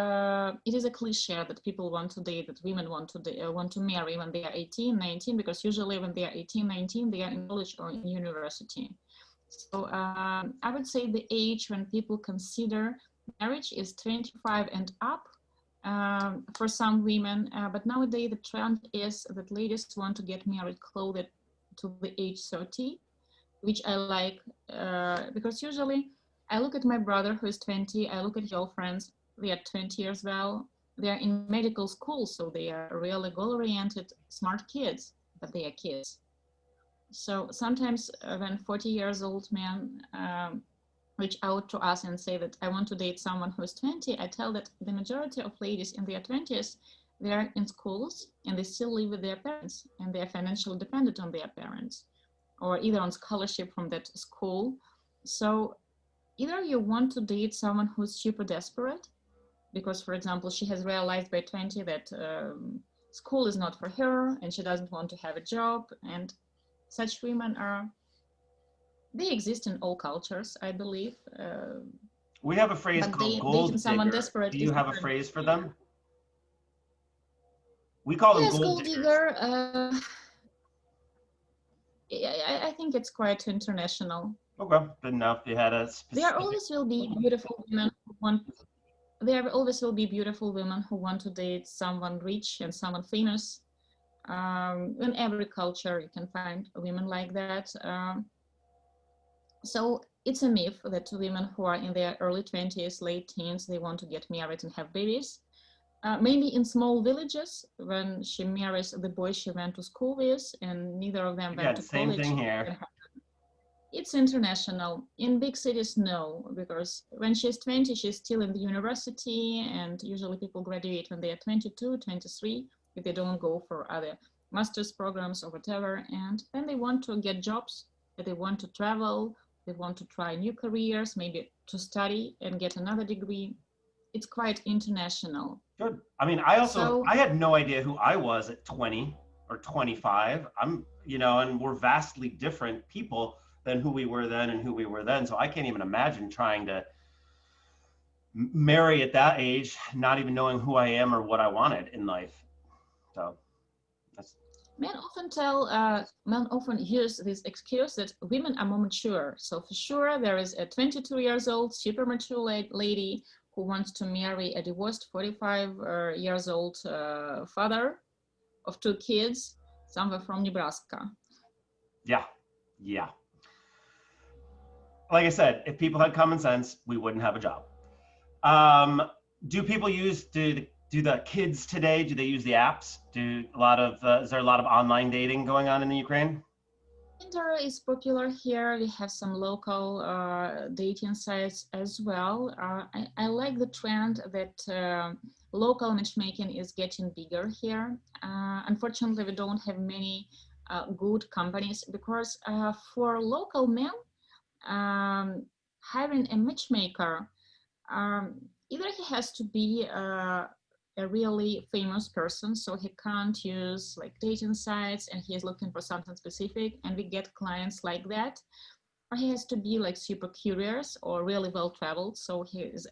it is a cliche that people want to date, that women want to marry when they are 18, 19, because usually when they are 18, 19, they are in college or in university. So I would say the age when people consider marriage is 25 and up for some women. But nowadays the trend is that ladies want to get married closer to the age 30, which I like because usually I look at my brother who is 20, I look at your friends, they are 20 years well, they are in medical school, so they are really goal-oriented, smart kids, but they are kids. So sometimes when 40 years old men reach out to us and say that I want to date someone who is 20, I tell that the majority of ladies in their 20s, they are in schools and they still live with their parents and they are financially dependent on their parents or either on scholarship from that school. So either you want to date someone who's super desperate because, for example, she has realized by 20 that school is not for her and she doesn't want to have a job, and such women they exist in all cultures, I believe. We have a phrase called gold digger. Do you have a phrase for them? We call them gold digger. I think it's quite international. Okay, good enough. You had a specific... There always will be beautiful women who want. There always will be beautiful women who want to date someone rich and someone famous. In every culture, you can find women like that. So it's a myth that women who are in their early 20s, late teens, they want to get married and have babies. Maybe in small villages, when she marries the boy she went to school with, and neither of them went to college. Same thing here. It's international. In big cities, no, because when she's 20, she's still in the university, and usually people graduate when they are 22, 23, if they don't go for other master's programs or whatever, and then they want to get jobs, they want to travel, they want to try new careers, maybe to study and get another degree. It's quite international. Good. I mean, I had no idea who I was at 20 or 25. And we're vastly different people than who we were then and who we were then. So I can't even imagine trying to marry at that age, not even knowing who I am or what I wanted in life. So that's... Men often use this excuse that women are more mature. So for sure, there is a 22 years old, super mature lady who wants to marry a divorced 45 years old father of 2 kids, somewhere from Nebraska. Yeah. Like I said, if people had common sense, we wouldn't have a job. Do people do the kids today, do they use the apps? Is there a lot of online dating going on in the Ukraine? Tinder is popular here. We have some local dating sites as well. I like the trend that local matchmaking is getting bigger here. Unfortunately, we don't have many good companies because for local men, having a matchmaker, either he has to be a really famous person, so he can't use like dating sites and he is looking for something specific, and we get clients like that, or he has to be like super curious or really well traveled, so he is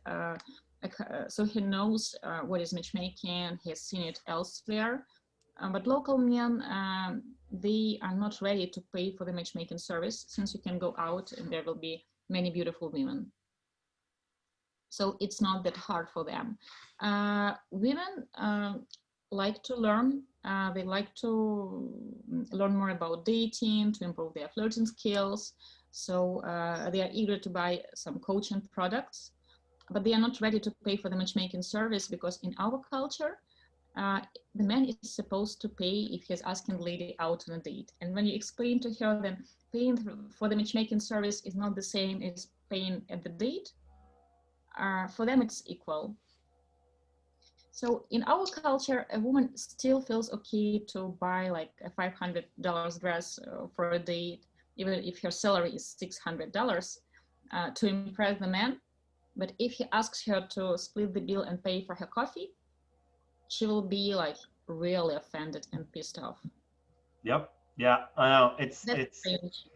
so he knows what is matchmaking, he has seen it elsewhere. But local men, they are not ready to pay for the matchmaking service, since you can go out and there will be many beautiful women. So it's not that hard for them. Women like to learn. They like to learn more about dating, to improve their flirting skills. So they are eager to buy some coaching products, but they are not ready to pay for the matchmaking service, because in our culture, the man is supposed to pay if he's asking the lady out on a date. And when you explain to her that paying for the matchmaking service is not the same as paying at the date, for them it's equal. So in our culture, a woman still feels okay to buy like a $500 dress for a date, even if her salary is $600, to impress the man. But if he asks her to split the bill and pay for her coffee, she will be like really offended and pissed off. Yep. Yeah, I know. That's strange.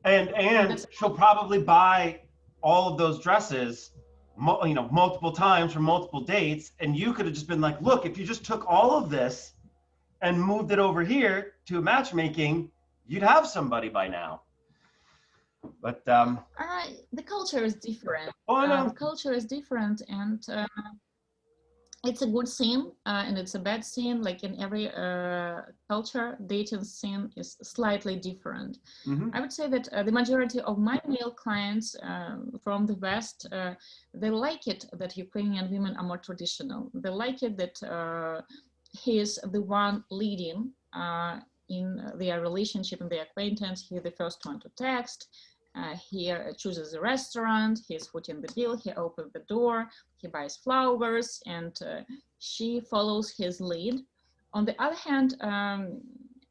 And she'll probably buy all of those dresses, multiple times for multiple dates, and you could have just been like, look, if you just took all of this and moved it over here to matchmaking, you'd have somebody by now. But the culture is different. The culture is different, and it's a good scene and it's a bad scene. Like in every culture, dating scene is slightly different. Mm-hmm. I would say that the majority of my male clients from the West, they like it that Ukrainian women are more traditional. They like it that he is the one leading in their relationship and their acquaintance. He's the first one to text. He chooses a restaurant, he's footing the bill, he opens the door, he buys flowers, and she follows his lead. On the other hand,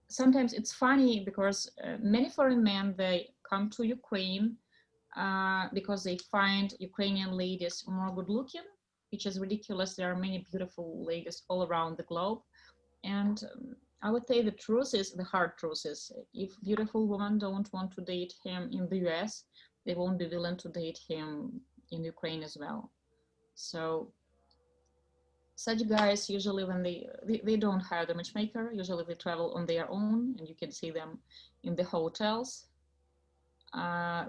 sometimes it's funny because many foreign men, they come to Ukraine because they find Ukrainian ladies more good looking, which is ridiculous. There are many beautiful ladies all around the globe. And I would say the truth is, the hard truth is, if beautiful women don't want to date him in the US, they won't be willing to date him in Ukraine as well. So such guys, usually when they don't hire the matchmaker, usually they travel on their own, and you can see them in the hotels.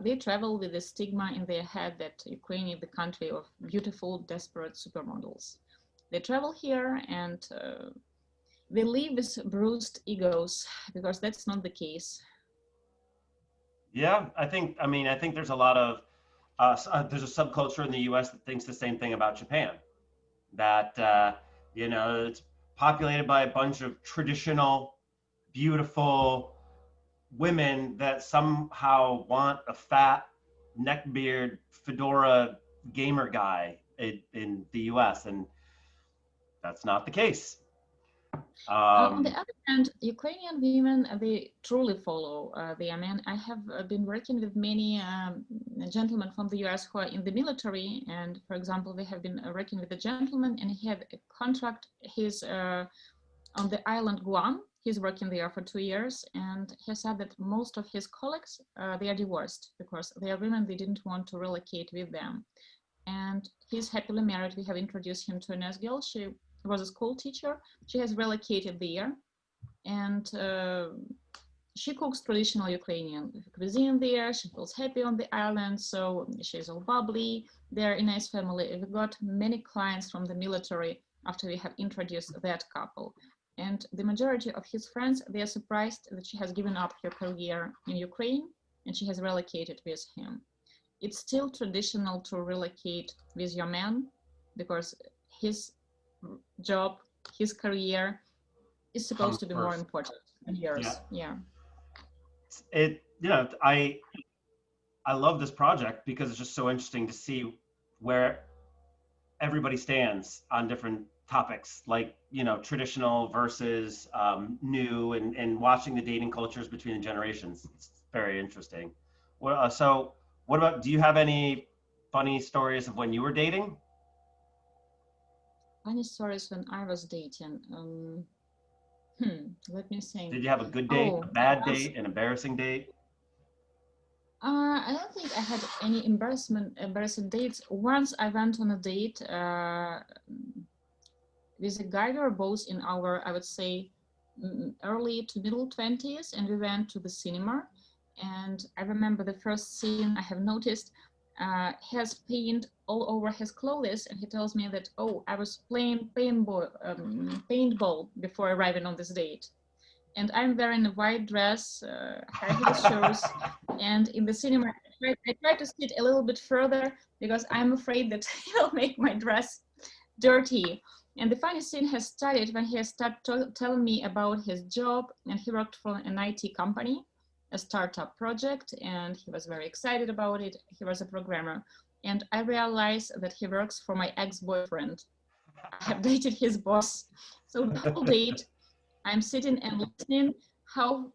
They travel with the stigma in their head that Ukraine is the country of beautiful, desperate supermodels. They travel here and they live with bruised egos, because that's not the case. Yeah, I think there's a lot of there's a subculture in the U.S. that thinks the same thing about Japan. That it's populated by a bunch of traditional, beautiful women that somehow want a fat, neckbeard, fedora gamer guy in the U.S. and that's not the case. On the other hand, Ukrainian women, they truly follow their men. I have been working with many gentlemen from the US who are in the military. And for example, they have been working with a gentleman, and he had a contract. He's on the island Guam. He's working there for 2 years. And he said that most of his colleagues, they are divorced because they are women, they didn't want to relocate with them. And he's happily married. We have introduced him to a nice girl. She was a school teacher. She has relocated there, and she cooks traditional Ukrainian cuisine there. She feels happy on the island, so she's all bubbly. They're a nice family. We got many clients from the military after we have introduced that couple. And the majority of his friends, they are surprised that she has given up her career in Ukraine and she has relocated with him. It's still traditional to relocate with your man because his job, his career is supposed to be more important than yours. Yeah. I love this project because it's just so interesting to see where everybody stands on different topics, like traditional versus new, and watching the dating cultures between the generations. It's very interesting. Well, so what about? Do you have any funny stories of when you were dating? Funny stories when I was dating. Let me think. Did you have a good date, a bad I was- date, an embarrassing date? I don't think I had any embarrassing dates. Once I went on a date with a guy. We were both in our, I would say, early to middle 20s, and we went to the cinema. And I remember the first scene I have noticed, he has paint all over his clothes, and he tells me that, oh, I was playing paintball before arriving on this date. And I'm wearing a white dress, high heel shoes, and in the cinema, I try to sit a little bit further because I'm afraid that he'll make my dress dirty. And the funny scene has started when he has started telling me about his job, and he worked for an IT company, a startup project, and he was very excited about it. He was a programmer. And I realized that he works for my ex-boyfriend. I have dated his boss. So the whole date, I'm sitting and listening how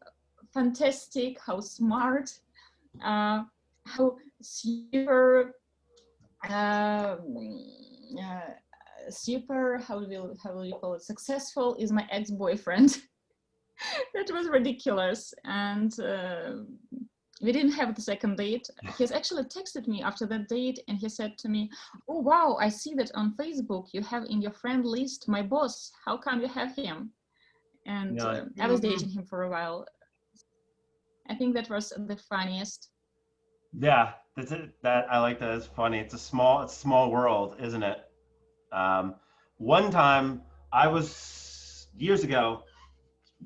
fantastic, how smart, how super, uh, super, how will you call it, successful is my ex-boyfriend. That was ridiculous. And we didn't have the second date. He's actually texted me after that date, and he said to me, oh wow, I see that on Facebook you have in your friend list my boss. How come you have him? And I was dating him for a while. I think that was the funniest. Yeah, that's it. That I like that. It's funny. It's a small world, isn't it? One time, I was years ago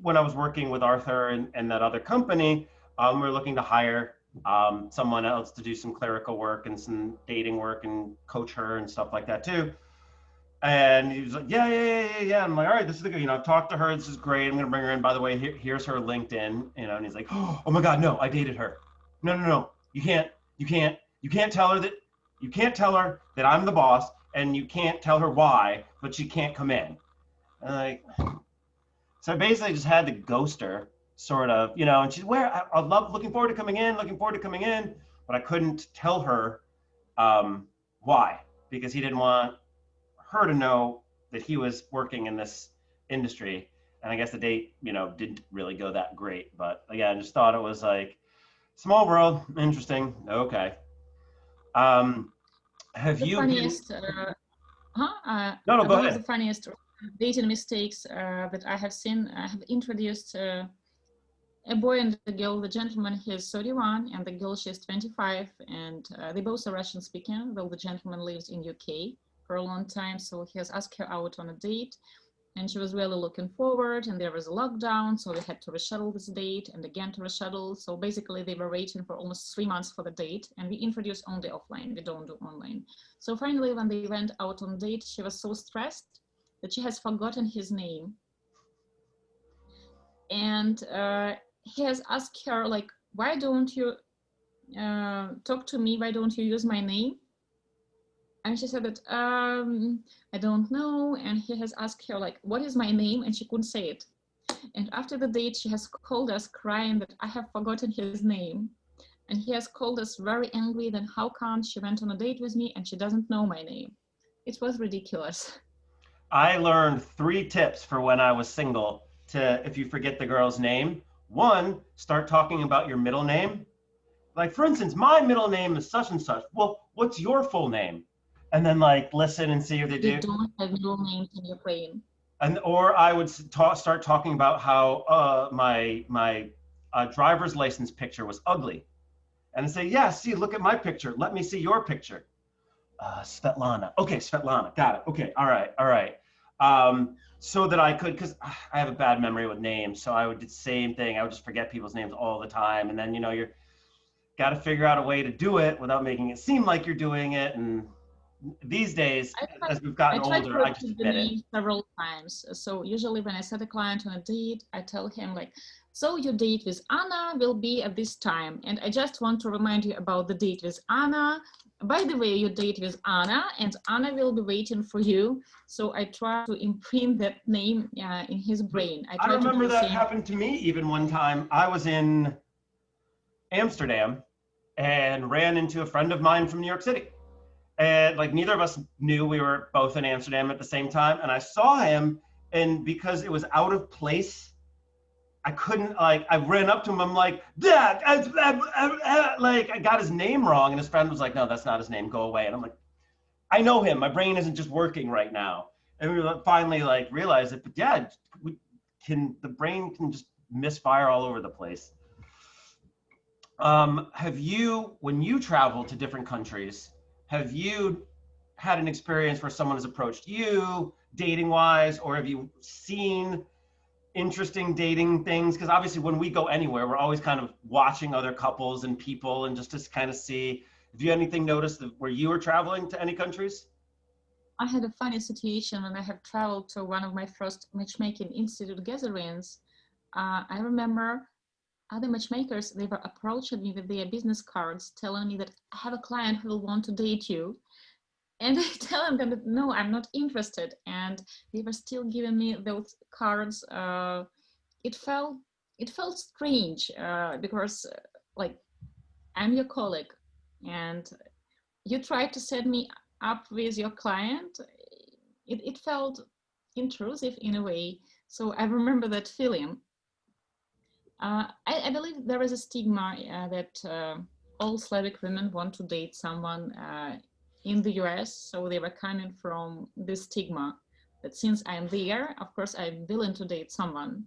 when I was working with Arthur and that other company. We were looking to hire someone else to do some clerical work and some dating work and coach her and stuff like that too. And he was like, yeah. I'm like, all right, this is the good. I've talked to her. This is great. I'm gonna bring her in. By the way, here's her LinkedIn. And he's like, oh my God, no, I dated her. No. You can't tell her that. You can't tell her that I'm the boss, and you can't tell her why, but she can't come in. And like, so I basically just had to ghost her, sort of, And she's I love looking forward to coming in, but I couldn't tell her why, because he didn't want her to know that he was working in this industry. And I guess the date, didn't really go that great. But again, I just thought it was like small world, interesting. Okay. Have the you funniest, been... No, go one of ahead. the funniest dating mistakes that I have seen. I have introduced a boy and a girl. The gentleman, he is 31, and the girl, she is 25, and they both are Russian speaking, though the gentleman lives in UK for a long time. So he has asked her out on a date, and she was really looking forward, and there was a lockdown, so we had to reschedule this date and again to reschedule. So basically they were waiting for almost 3 months for the date, and we introduce only offline, we don't do online. So finally, when they went out on date, she was so stressed that she has forgotten his name. And he has asked her, like, why don't you talk to me? Why don't you use my name? And she said that, I don't know. And he has asked her, like, what is my name? And she couldn't say it. And after the date, she has called us crying that I have forgotten his name. And he has called us very angry that how come she went on a date with me and she doesn't know my name. It was ridiculous. I learned 3 tips for when I was single to, if you forget the girl's name. 1, start talking about your middle name. Like, for instance, my middle name is such and such. Well, what's your full name? And then like listen and see if they do. We don't have middle names in Ukraine. Or I would start talking about how my driver's license picture was ugly, and say, yeah, see, look at my picture. Let me see your picture. Svetlana. Okay, Svetlana. Got it. Okay. All right. So that I could, because I have a bad memory with names, so I would do the same thing. I would just forget people's names all the time, and then you're got to figure out a way to do it without making it seem like you're doing it. And these days, as we've gotten older, I just admit it several times. So usually when I set a client on a date, I tell him, like, So your date with Anna will be at this time. And I just want to remind you about the date with Anna. By the way, your date with Anna, and Anna will be waiting for you. So I try to imprint that name in his brain. I remember that happened to me even one time. I was in Amsterdam and ran into a friend of mine from New York City. And like neither of us knew we were both in Amsterdam at the same time. And I saw him, and because it was out of place, I couldn't, like, I ran up to him. I'm like, Dad, like I got his name wrong. And his friend was like, no, that's not his name. Go away. And I'm like, I know him. My brain isn't just working right now. And we finally like realized it. But yeah, the brain can just misfire all over the place. Have you, when you travel to different countries, have you had an experience where someone has approached you dating wise, or have you seen interesting dating things? Because obviously when we go anywhere, we're always kind of watching other couples and people, and just to kind of see, have you anything noticed where you were traveling to any countries? I had a funny situation when I have traveled to one of my first matchmaking institute gatherings. I remember other matchmakers, they were approaching me with their business cards, telling me that I have a client who will want to date you. And I tell them that, no, I'm not interested. And they were still giving me those cards. It felt strange because like, I'm your colleague and you tried to set me up with your client. It felt intrusive in a way. So I remember that feeling. I believe there is a stigma that all Slavic women want to date someone in the US. So they were coming from this stigma that since I'm there, of course, I'm willing to date someone.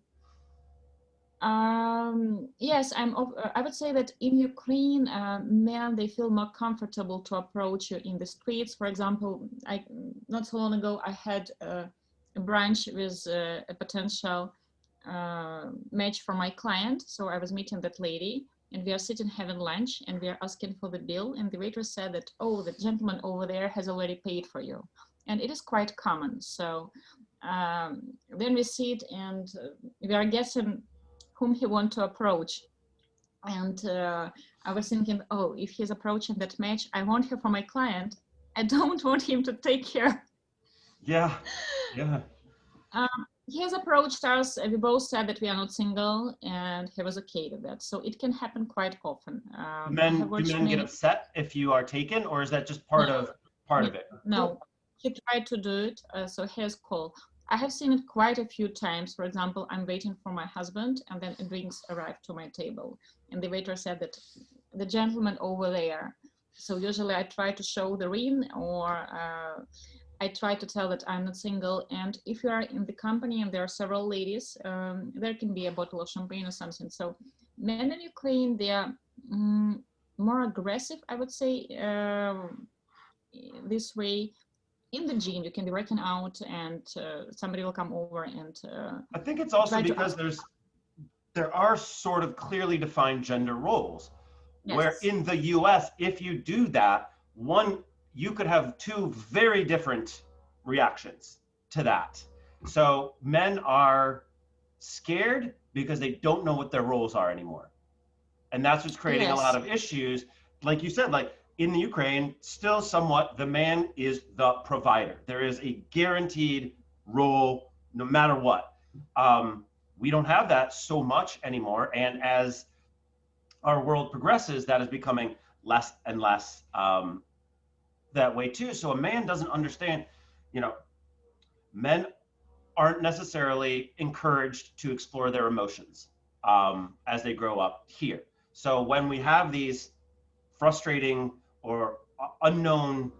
Yes, I would say that in Ukraine, men, they feel more comfortable to approach you in the streets. For example, not so long ago, I had a brunch with a potential match for my client. So I was meeting that lady and we are sitting having lunch and we are asking for the bill. And the waiter said that, oh, the gentleman over there has already paid for you. And it is quite common. So then we sit and we are guessing whom he wants to approach. And I was thinking, oh, if he's approaching that match, I want her for my client. I don't want him to take her. Yeah, yeah. He has approached us. We both said that we are not single, and he was okay with that. So it can happen quite often. Do men get upset if you are taken, or is that just part of it? No, he tried to do it. So here's cool. I have seen it quite a few times. For example, I'm waiting for my husband, and then drinks arrive to my table, and the waiter said that the gentleman over there. So usually I try to show the ring, or I try to tell that I'm not single. And if you are in the company and there are several ladies, there can be a bottle of champagne or something. So men in Ukraine, they are more aggressive, I would say, this way. In the gym, you can be working out and somebody will come over and I think it's also because there are sort of clearly defined gender roles. Yes. Where in the US, if you do that, you could have two very different reactions to that. So men are scared because they don't know what their roles are anymore. And that's what's creating a lot of issues. Like you said, like in the Ukraine, still somewhat, the man is the provider. There is a guaranteed role no matter what. We don't have that so much anymore. And as our world progresses, that is becoming less and less that way too. So a man doesn't understand, men aren't necessarily encouraged to explore their emotions as they grow up here. So when we have these frustrating or unknown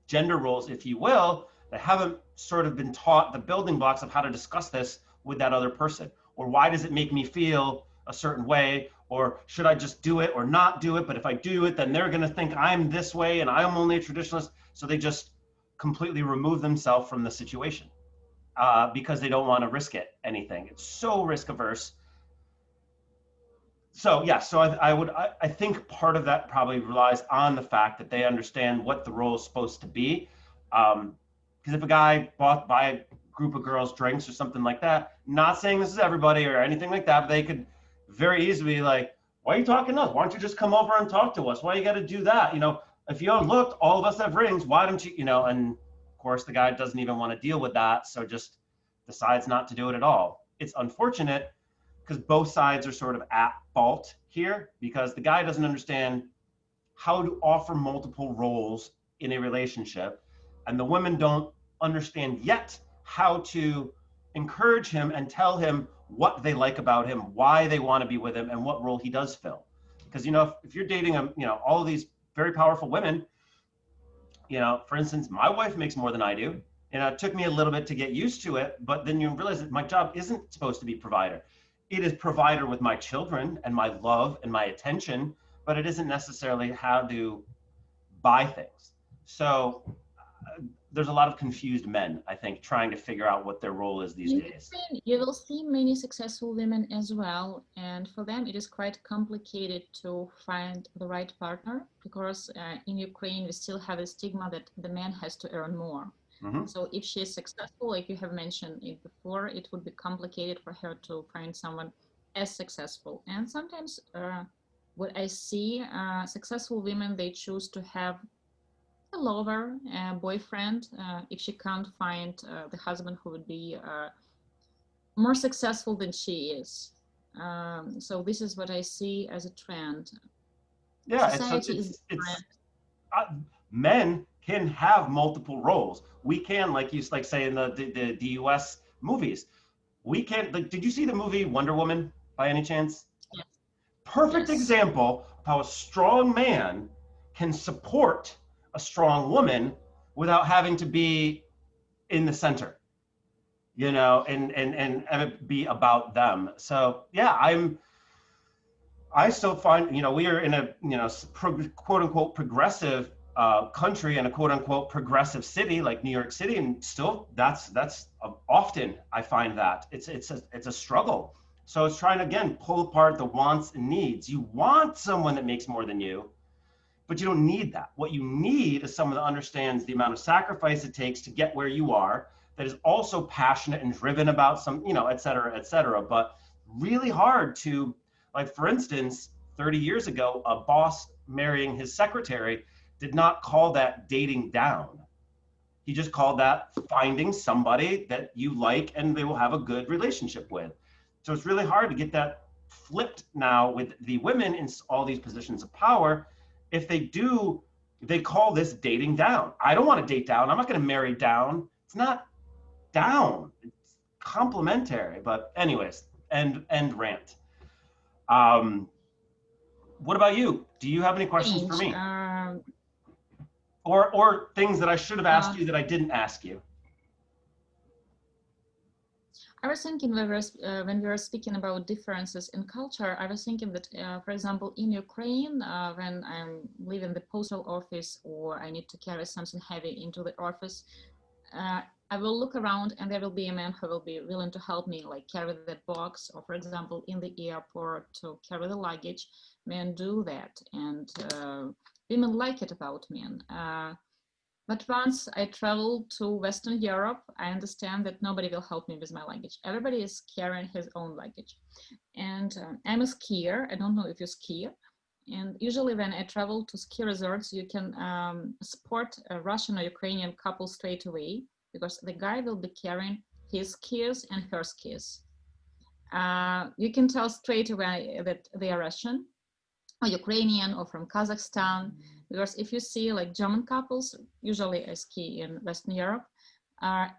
gender roles, if you will, they haven't sort of been taught the building blocks of how to discuss this with that other person. Or why does it make me feel a certain way? Or should I just do it or not do it? But if I do it, then they're going to think I'm this way and I'm only a traditionalist. So they just completely remove themselves from the situation because they don't want to risk anything. It's so risk averse. So yeah, so I think part of that probably relies on the fact that they understand what the role is supposed to be. Because if a guy group of girls drinks or something like that. Not saying this is everybody or anything like that, but they could very easily be like, why are you talking to us? Why don't you just come over and talk to us? Why you got to do that? You know, if you haven't looked, all of us have rings. Why don't you, you know, and of course the guy doesn't even want to deal with that. So just decides not to do it at all. It's unfortunate because both sides are sort of at fault here because the guy doesn't understand how to offer multiple roles in a relationship, and the women don't understand yet how to encourage him and tell him what they like about him, why they want to be with him, and what role he does fill. Because, you know, if you're dating all of these very powerful women, you know, for instance, my wife makes more than I do. You know, it took me a little bit to get used to it, but then you realize that my job isn't supposed to be provider. It is provider with my children and my love and my attention, but it isn't necessarily how to buy things. So there's a lot of confused men, I think, trying to figure out what their role is these days. You will see many successful women as well, and for them it is quite complicated to find the right partner because in Ukraine we still have a stigma that the man has to earn more. Mm-hmm. So if she is successful, like you have mentioned it before, it would be complicated for her to find someone as successful. And sometimes what I see, successful women, they choose to have a lover, a boyfriend, if she can't find the husband who would be more successful than she is. So this is what I see as a trend. Yeah, Society is men can have multiple roles. We can, like say in the US movies, we can. Like, did you see the movie Wonder Woman by any chance? Yes. Perfect example of how a strong man can support a strong woman without having to be in the center, you know, and it be about them. So yeah, I still find, you know, we are in a, you know, quote unquote progressive country and a quote unquote progressive city like New York City, and still that's often I find that it's a struggle. So it's trying to again pull apart the wants and needs. You want someone that makes more than you, but you don't need that. What you need is someone that understands the amount of sacrifice it takes to get where you are, that is also passionate and driven about some, you know, et cetera, et cetera. But really hard to, like, for instance, 30 years ago, a boss marrying his secretary did not call that dating down. He just called that finding somebody that you like and they will have a good relationship with. So it's really hard to get that flipped now with the women in all these positions of power. If they do, they call this dating down. I don't want to date down. I'm not going to marry down. It's not down. It's complementary. But anyways, end rant. What about you? Do you have any questions for me? Or things that I should have asked you that I didn't ask you? I was thinking when we were speaking about differences in culture, I was thinking that, for example, in Ukraine, when I'm leaving the postal office or I need to carry something heavy into the office, I will look around and there will be a man who will be willing to help me, like carry that box, or for example, in the airport to carry the luggage. Men do that, and women like it about men. But once I travel to Western Europe, I understand that nobody will help me with my luggage. Everybody is carrying his own luggage. And I'm a skier. I don't know if you ski. And usually when I travel to ski resorts, you can spot a Russian or Ukrainian couple straight away because the guy will be carrying his skis and her skis. You can tell straight away that they are Russian or Ukrainian or from Kazakhstan. Because if you see like German couples, usually I ski in Western Europe,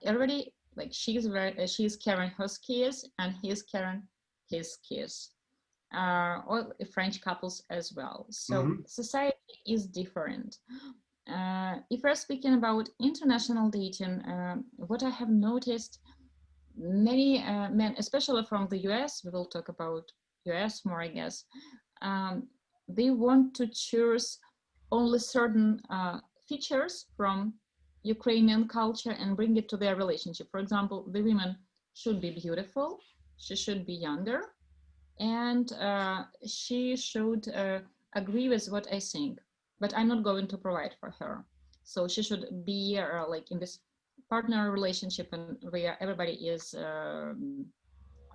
everybody, like she's carrying her skis and he's carrying his skis, or French couples as well. So society is different. If we're speaking about international dating, what I have noticed, many men, especially from the US, we will talk about US more, I guess, they want to choose only certain features from Ukrainian culture and bring it to their relationship. For example, the women should be beautiful, she should be younger, and she should agree with what I think, but I'm not going to provide for her. So she should be like in this partner relationship and where everybody is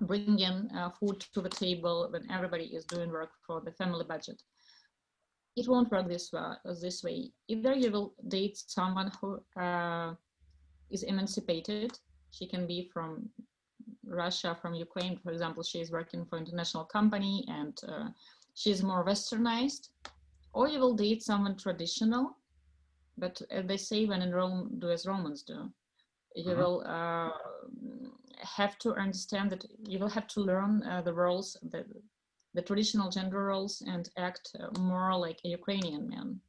bringing food to the table, when everybody is doing work for the family budget. It won't work this way. Either you will date someone who is emancipated. She can be from Russia, from Ukraine, for example. She is working for an international company and she's more westernized. Or you will date someone traditional, but they say, when in Rome, do as Romans do. You will have to understand that you will have to learn the roles, the traditional gender roles, and act more like a Ukrainian man.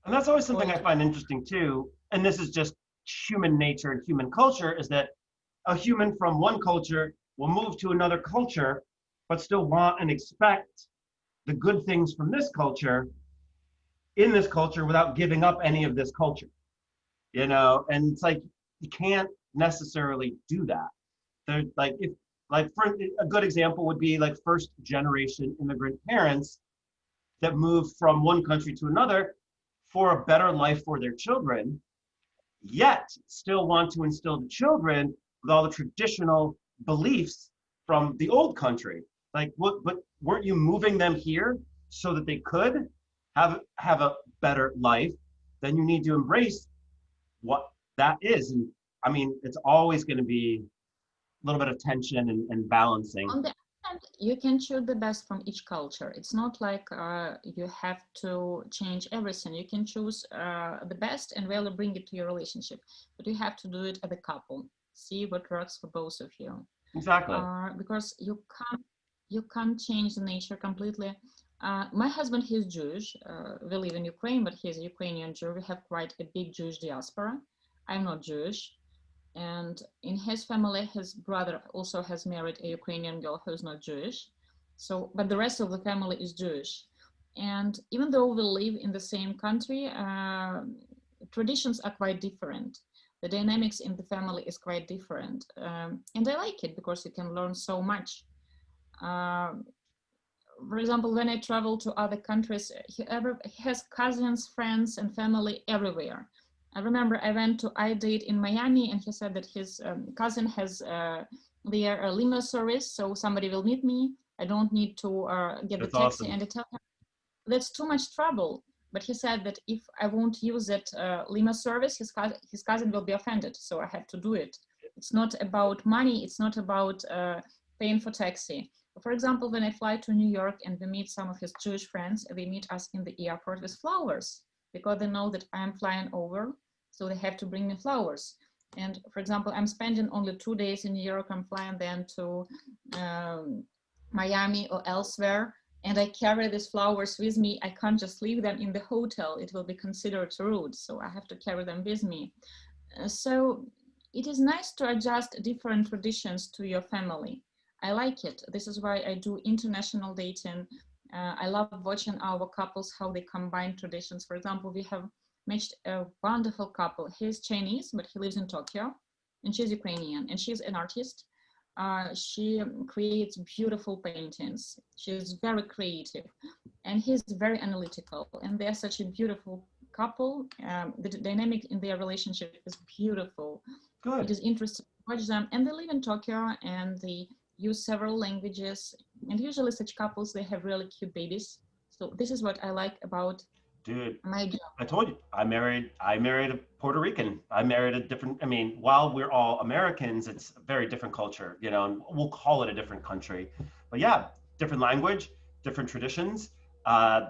And that's always something I find interesting too. And this is just human nature and human culture, is that a human from one culture will move to another culture, but still want and expect the good things from this culture in this culture without giving up any of this culture, you know? And it's like, you can't necessarily do that. There's like, if like, for a good example would be like first generation immigrant parents that move from one country to another for a better life for their children, yet still want to instill the children with all the traditional beliefs from the old country. Like, what? But weren't you moving them here so that they could have a better life? Then you need to embrace what that is. And I mean, it's always going to be a little bit of tension and balancing. On the other hand, you can choose the best from each culture. It's not like you have to change everything. You can choose the best and really bring it to your relationship, but you have to do it as a couple. See what works for both of you. Exactly. Because you can't change the nature completely. My husband, he's Jewish. We live in Ukraine, but he's a Ukrainian Jew. We have quite a big Jewish diaspora. I'm not Jewish. And in his family, his brother also has married a Ukrainian girl who's not Jewish. So, but the rest of the family is Jewish. And even though we live in the same country, traditions are quite different. The dynamics in the family is quite different. And I like it because you can learn so much. For example, when I travel to other countries, he has cousins, friends, and family everywhere. I remember I went to iDate in Miami, and he said that his cousin has their limo service, so somebody will meet me. I don't need to get That's the taxi. awesome. And I tell him, that's too much trouble. But he said that if I won't use that limo service, his cousin will be offended, so I have to do it. It's not about money. It's not about paying for taxi. For example, when I fly to New York and we meet some of his Jewish friends, they meet us in the airport with flowers because they know that I'm flying over, so they have to bring me flowers. And for example, I'm spending only 2 days in New York. I'm flying then to Miami or elsewhere, and I carry these flowers with me. I can't just leave them in the hotel. It will be considered rude, so I have to carry them with me. So it is nice to adjust different traditions to your family. I like it. This is why I do international dating. I love watching our couples, how they combine traditions. For example, we have matched a wonderful couple. He's Chinese, but he lives in Tokyo, and she's Ukrainian, and she's an artist. She creates beautiful paintings. She's very creative, and he's very analytical, and they're such a beautiful couple. The dynamic in their relationship is beautiful. Good. It is interesting to watch them, and they live in Tokyo, and they use several languages, and usually such couples, they have really cute babies. So this is what I like about my job. I told you, I married a Puerto Rican. I married a different, I mean, while we're all Americans, it's a very different culture, you know, and we'll call it a different country. But yeah, different language, different traditions,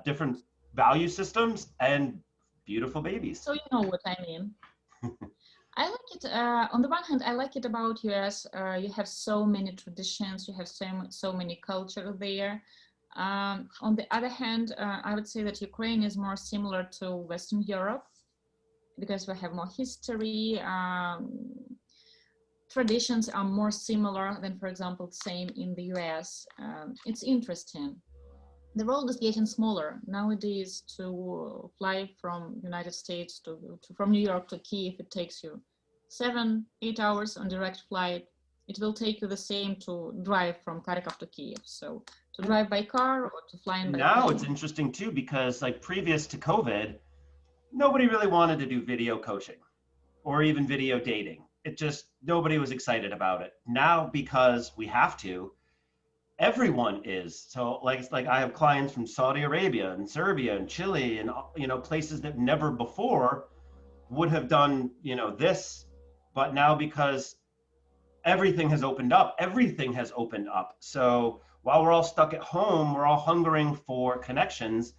different value systems, and beautiful babies. So you know what I mean. I like it. On the one hand, I like it about US. You have so many traditions. You have so many culture there. On the other hand, I would say that Ukraine is more similar to Western Europe because we have more history. Traditions are more similar than, for example, same in the US. It's interesting. The world is getting smaller nowadays. To fly from United States from New York to Kiev, it takes you 7-8 hours on direct flight. It will take you the same to drive from Kharkov to Kiev. So to drive by car or to fly in by now plane. It's interesting too, because like previous to COVID, nobody really wanted to do video coaching or even video dating. it just, nobody was excited about it. Now, because we have to, everyone is. So like I have clients from Saudi Arabia and Serbia and Chile and, you know, places that never before would have done, you know, this, but now because everything has opened up, everything has opened up. So while we're all stuck at home, we're all hungering for connections.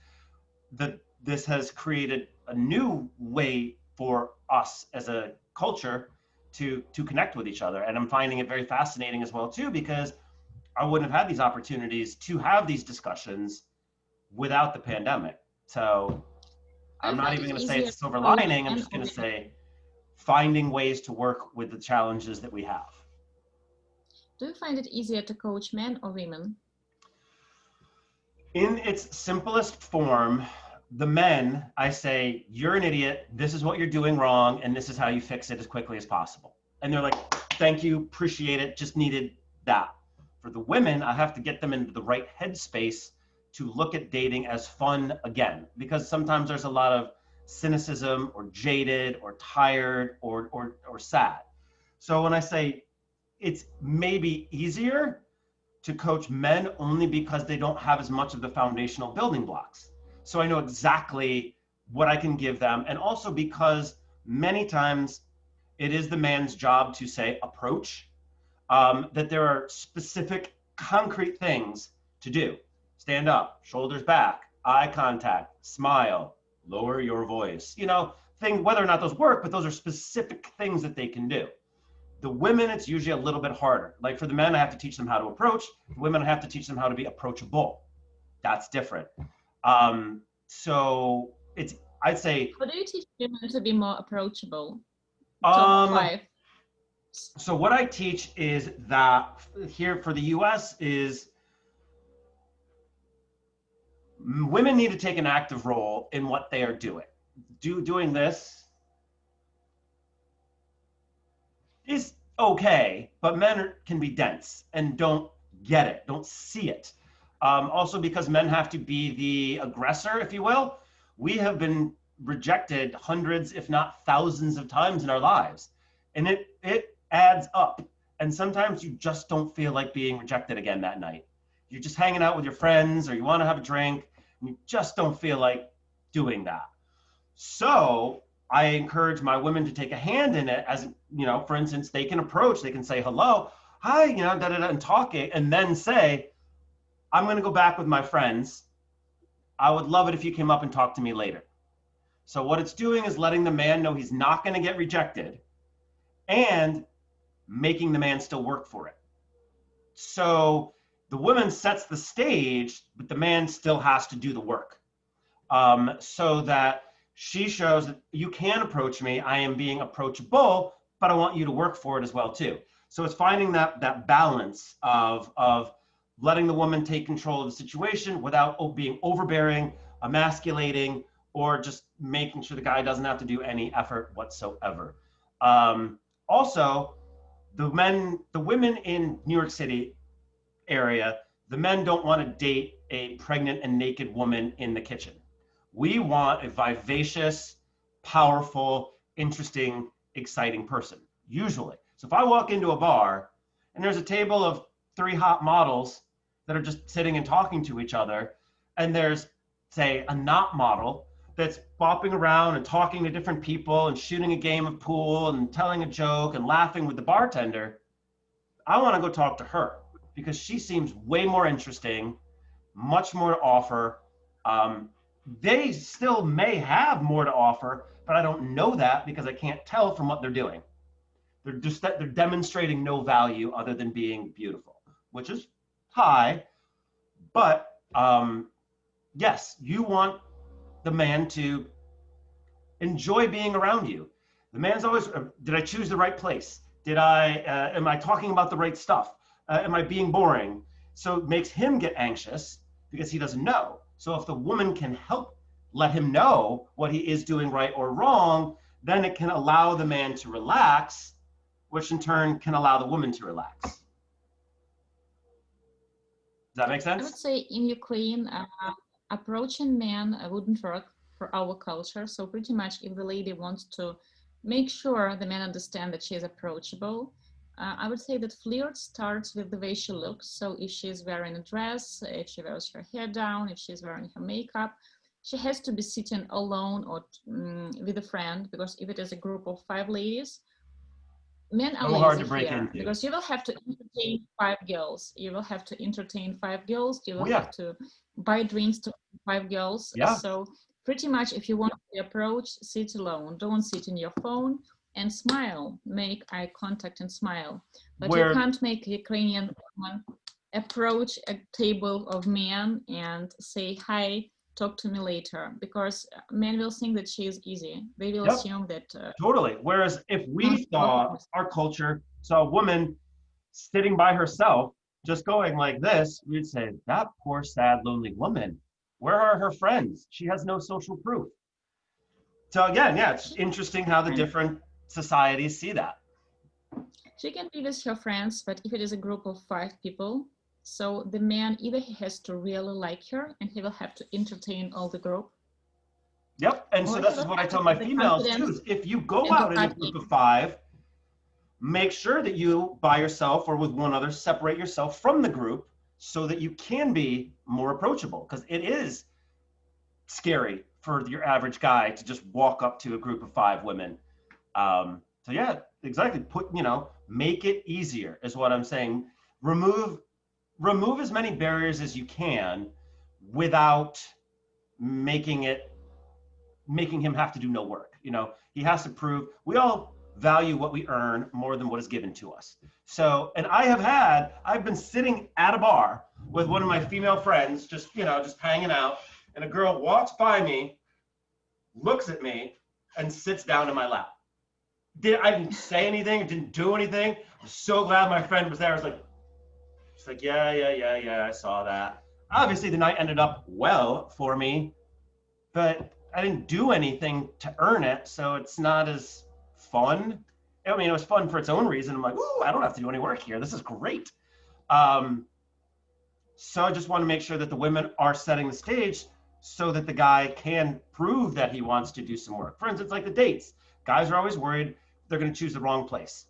This has created a new way for us as a culture to connect with each other. And I'm finding it very fascinating as well too, because I wouldn't have had these opportunities to have these discussions without the pandemic. So Do I'm you not find even it going to say easier it's a to silver coach lining. I'm men just or going to women? say finding ways to work with the challenges that we have. Do you find it easier to coach men or women? In its simplest form, the men, I say, you're an idiot. This is what you're doing wrong. And this is how you fix it as quickly as possible. And they're like, thank you, appreciate it, just needed that. For the women, I have to get them into the right headspace to look at dating as fun again, because sometimes there's a lot of cynicism or jaded or tired or sad. So when I say it's maybe easier to coach men only because they don't have as much of the foundational building blocks. So I know exactly what I can give them. And also because many times it is the man's job to say approach, that there are specific concrete things to do. Stand up, shoulders back, eye contact, smile, lower your voice, you know, whether or not those work, but those are specific things that they can do. The women, it's usually a little bit harder. Like for the men, I have to teach them how to approach. For women, I have to teach them how to be approachable. That's different. So it's, I'd say, How do you teach women to be more approachable? Top um, 5. so what I teach is that here for the US is women need to take an active role in what they are doing. Doing this is okay, but men can be dense and don't get it, don't see it. Also, because men have to be the aggressor, if you will, we have been rejected hundreds, if not thousands of times in our lives. And it adds up. And sometimes you just don't feel like being rejected again that night. You're just hanging out with your friends or you want to have a drink and you just don't feel like doing that. So I encourage my women to take a hand in it as, you know, for instance, they can approach, they can say, hello, hi, you know, and talking, and then say, I'm going to go back with my friends. I would love it if you came up and talked to me later. So what it's doing is letting the man know he's not going to get rejected and making the man still work for it. So the woman sets the stage, but the man still has to do the work. So that she shows that you can approach me. I am being approachable, but I want you to work for it as well too. So it's finding that balance of letting the woman take control of the situation without being overbearing, emasculating, or just making sure the guy doesn't have to do any effort whatsoever. Also, the women in New York City area, the men don't want to date a pregnant and naked woman in the kitchen. We want a vivacious, powerful, interesting, exciting person, usually. So if I walk into a bar and there's a table of 3 hot models that are just sitting and talking to each other, and there's, say, a not model that's bopping around and talking to different people and shooting a game of pool and telling a joke and laughing with the bartender, I want to go talk to her because she seems way more interesting, much more to offer. They still may have more to offer, but I don't know that because I can't tell from what they're doing. They're demonstrating no value other than being beautiful, which is high. But yes, you want the man to enjoy being around you. The man's always, did I choose the right place? Am I talking about the right stuff? Am I being boring? So it makes him get anxious because he doesn't know. So if the woman can help let him know what he is doing right or wrong, then it can allow the man to relax, which in turn can allow the woman to relax. Does that make sense? I would say in Ukraine, approaching men wouldn't work for our culture. So pretty much if the lady wants to Make sure the men understand that she is approachable. I would say that flirt starts with the way she looks. So if she's wearing a dress, if she wears her hair down, if she's wearing her makeup, she has to be sitting alone or with a friend, because if it is a group of 5 ladies, men are So hard to lazy break here, into. because you will have to entertain 5 girls. You will have to entertain 5 girls. You will Oh, yeah. have to buy drinks to 5 girls. Yeah. So pretty much, if you want to be approached, sit alone. Don't sit in your phone, and smile. Make eye contact and smile. But you can't make a Ukrainian woman approach a table of men and say, hi, talk to me later, because men will think that she is easy. They will assume that Totally. Whereas if we saw our culture, saw a woman sitting by herself, just going like this, we'd say, that poor, sad, lonely woman. Where are her friends? She has no social proof. So again, yeah, it's interesting how the different societies see that. She can be with her friends, but if it is a group of 5 people, so the man either he has to really like her and he will have to entertain all the group. Yep. And so this is what I tell my females too, is if you go out in a group of 5, make sure that you by yourself or with one other separate yourself from the group so that you can be more approachable, because it is scary for your average guy to just walk up to a group of 5 women. So yeah, exactly. Make it easier is what I'm saying. Remove as many barriers as you can without making him have to do no work. He has to prove. We all value what we earn more than what is given to us. So, and I've been sitting at a bar with one of my female friends, just hanging out, and a girl walks by me, looks at me, and sits down in my lap. I didn't say anything, didn't do anything. I'm so glad my friend was there. I was like, she's like, yeah, I saw that. Obviously, the night ended up well for me, but I didn't do anything to earn it, so it's not as fun. I mean, it was fun for its own reason. I'm like, ooh, I don't have to do any work here. This is great. So I just want to make sure that the women are setting the stage so that the guy can prove that he wants to do some work. For instance, like the dates. Guys are always worried they're going to choose the wrong place.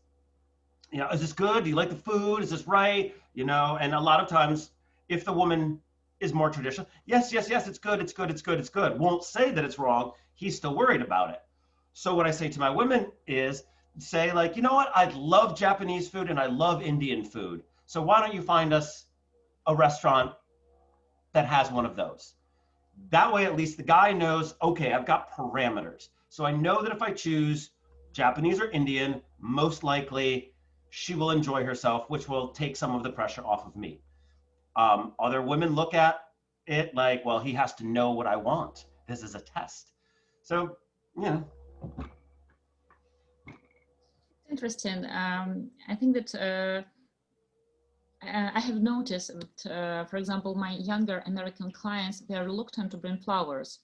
Is this good? Do you like the food? Is this right? And a lot of times, if the woman is more traditional, yes, it's good. Won't say that it's wrong. He's still worried about it. So what I say to my women is say like, you know what? I love Japanese food and I love Indian food. So why don't you find us a restaurant that has one of those? That way, at least the guy knows, okay, I've got parameters. So I know that if I choose Japanese or Indian, most likely she will enjoy herself, which will take some of the pressure off of me. Other women look at it like, well, he has to know what I want. This is a test. So, yeah. Interesting. I think that I have noticed that, for example, my younger American clients, they are reluctant to bring flowers.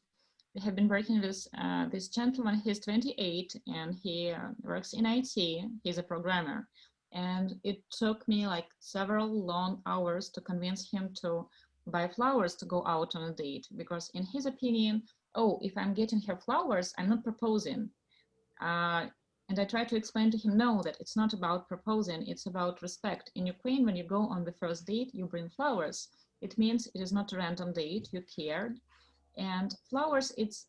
We have been working with this gentleman. He's 28 and he works in IT. He's a programmer. And it took me like several long hours to convince him to buy flowers to go out on a date, because in his opinion, oh, if I'm getting her flowers, I'm not proposing. And I try to explain to him, no, that it's not about proposing, it's about respect. In Ukraine, when you go on the first date, you bring flowers. It means it is not a random date, you cared. And flowers, it's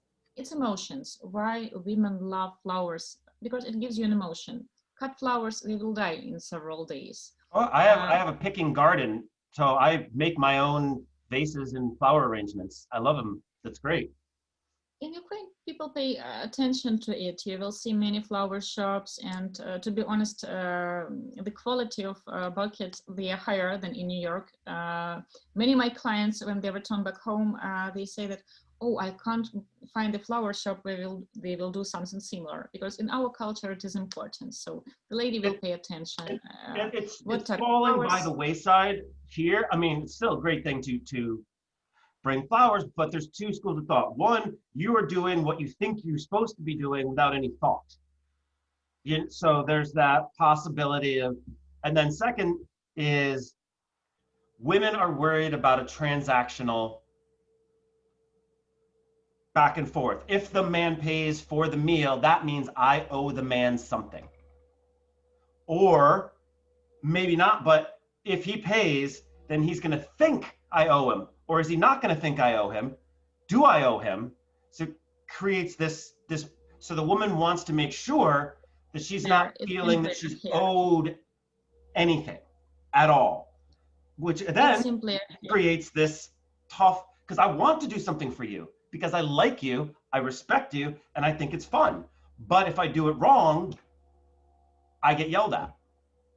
emotions. Why women love flowers? Because it gives you an emotion. Cut flowers, they will die in several days. Well, I have a picking garden, so I make my own vases and flower arrangements. I love them. That's great. In Ukraine, people pay attention to it. You will see many flower shops, and to be honest, the quality of buckets, they are higher than in New York. Many of my clients, when they return back home, they say that, oh, I can't find a flower shop where they will do something similar, because in our culture it is important. So the lady will pay attention. It's falling by the wayside here. I mean, it's still a great thing to bring flowers, but there's two schools of thought. One, you are doing what you think you're supposed to be doing without any thought. So there's that possibility of, and then second is women are worried about a transactional back and forth. If the man pays for the meal, that means I owe the man something. Or maybe not, but if he pays, then he's going to think I owe him. Or is he not going to think I owe him? Do I owe him? So it creates this, so the woman wants to make sure that she's not feeling that she's owed anything at all, which then creates this tough, because I want to do something for you, because I like you, I respect you, and I think it's fun. But if I do it wrong, I get yelled at.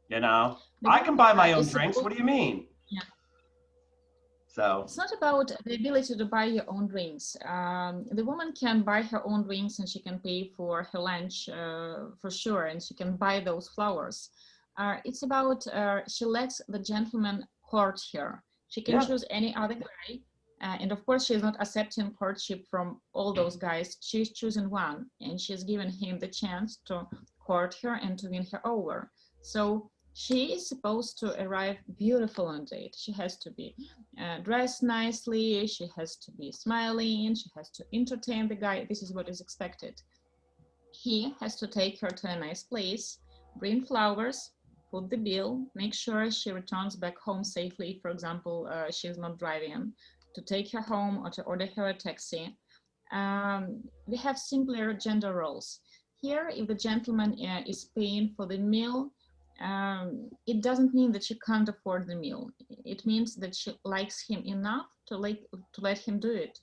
You know, I can buy my own drinks. What do you mean? Yeah. So it's not about the ability to buy your own drinks. The woman can buy her own drinks and she can pay for her lunch for sure, and she can buy those flowers. It's about she lets the gentleman court her. She can choose any other guy. And of course, she's not accepting courtship from all those guys. She's choosing one, and she's given him the chance to court her and to win her over. So she is supposed to arrive beautiful on date. She has to be dressed nicely. She has to be smiling. She has to entertain the guy. This is what is expected. He has to take her to a nice place, bring flowers, put the bill, make sure she returns back home safely. For example, she's not driving, to take her home or to order her a taxi. We have simpler gender roles. Here, if the gentleman is paying for the meal, it doesn't mean that she can't afford the meal. It means that she likes him enough to let him do it.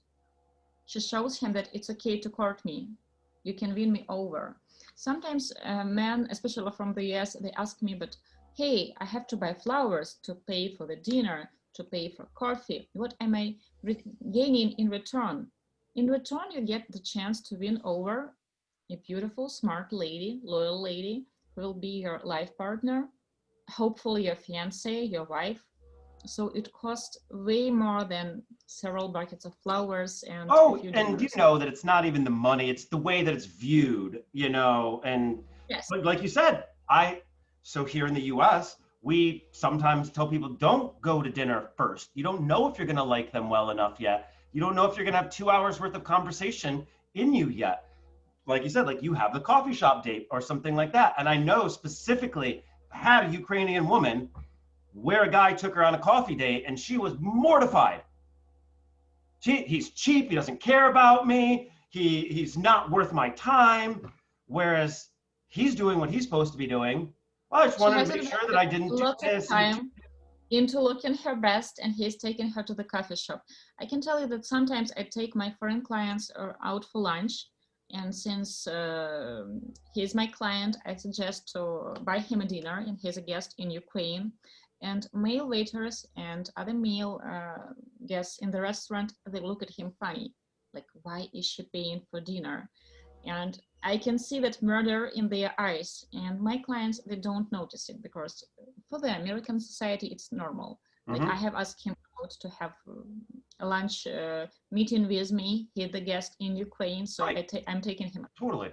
She shows him that it's okay to court me. You can win me over. Sometimes men, especially from the US, they ask me, but hey, I have to buy flowers to pay for the dinner, to pay for coffee. What am I gaining in return? In return, you get the chance to win over a beautiful, smart lady, loyal lady, who will be your life partner, hopefully your fiance, your wife. So it costs way more than several buckets of flowers and and you know that it's not even the money, it's the way that it's viewed, you know. And yes, but like you said, so here in the US, we sometimes tell people, don't go to dinner first. You don't know if you're going to like them well enough yet. You don't know if you're going to have 2 hours worth of conversation in you yet. Like you said, like you have the coffee shop date or something like that. And I know specifically had a Ukrainian woman where a guy took her on a coffee date and she was mortified. He's cheap. He doesn't care about me. He's not worth my time. Whereas he's doing what he's supposed to be doing. Well, I just wanted to make sure that I didn't do this. Time into looking her best, and he's taking her to the coffee shop. I can tell you that sometimes I take my foreign clients out for lunch. And since he's my client, I suggest to buy him a dinner, and he's a guest in Ukraine. And male waiters and other male guests in the restaurant, they look at him funny, like, why is she paying for dinner? And I can see that murder in their eyes. And my clients, they don't notice it, because for the American society, it's normal. Like I have asked him out to have a lunch meeting with me. He's the guest in Ukraine, so I'm taking him. Totally.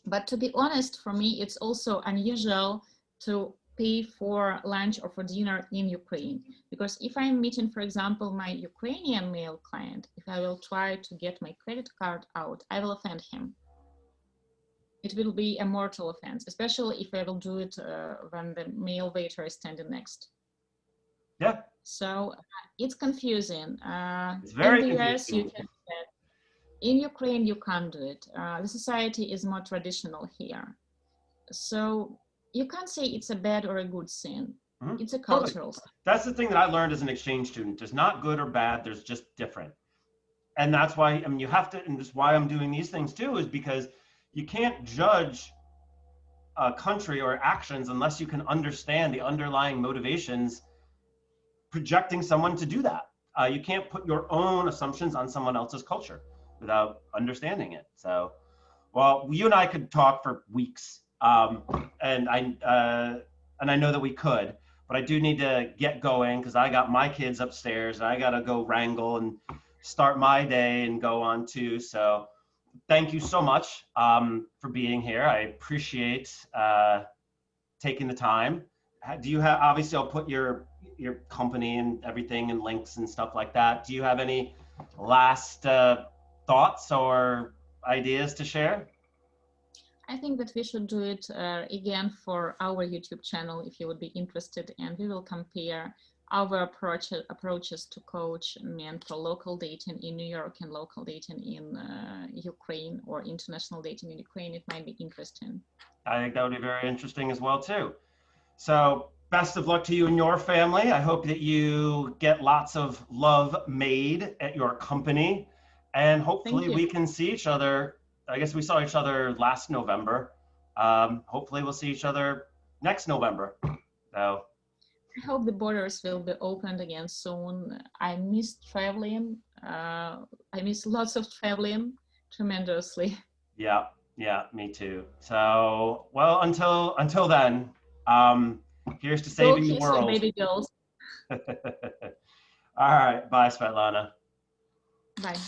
But to be honest, for me, it's also unusual to pay for lunch or for dinner in Ukraine. Because if I'm meeting, for example, my Ukrainian male client, if I will try to get my credit card out, I will offend him. It will be a mortal offense, especially if I will do it when the male waiter is standing next. Yeah. So it's confusing. It's very in the US, confusing. you can do that. In Ukraine, you can't do it. The society is more traditional here. So you can't say it's a bad or a good sin. It's a cultural thing. That's the thing that I learned as an exchange student. There's not good or bad, there's just different. And that's why, I mean, you have to, and that's why I'm doing these things too, is because you can't judge a country or actions unless you can understand the underlying motivations projecting someone to do that. You can't put your own assumptions on someone else's culture without understanding it. So, well, you and I could talk for weeks, and I know that we could, but I do need to get going because I got my kids upstairs and I got to go wrangle and start my day and go on too. So thank you so much for being here. I appreciate taking the time. Do you have, obviously I'll put your company and everything and links and stuff like that. Do you have any last thoughts or ideas to share? I think that we should do it again for our YouTube channel if you would be interested, and we will compare our approaches to coach men for local dating in New York and local dating in Ukraine, or international dating in Ukraine. It might be interesting. I think that would be very interesting as well too. So best of luck to you and your family. I hope that you get lots of love made at your company, and hopefully we can see each other. I guess we saw each other last November. Hopefully we'll see each other next November. So I hope the borders will be opened again soon. I miss traveling. I miss lots of traveling tremendously. yeah, me too. So well, until then, here's to saving the world. Baby girls. All right, bye, Svetlana. Bye.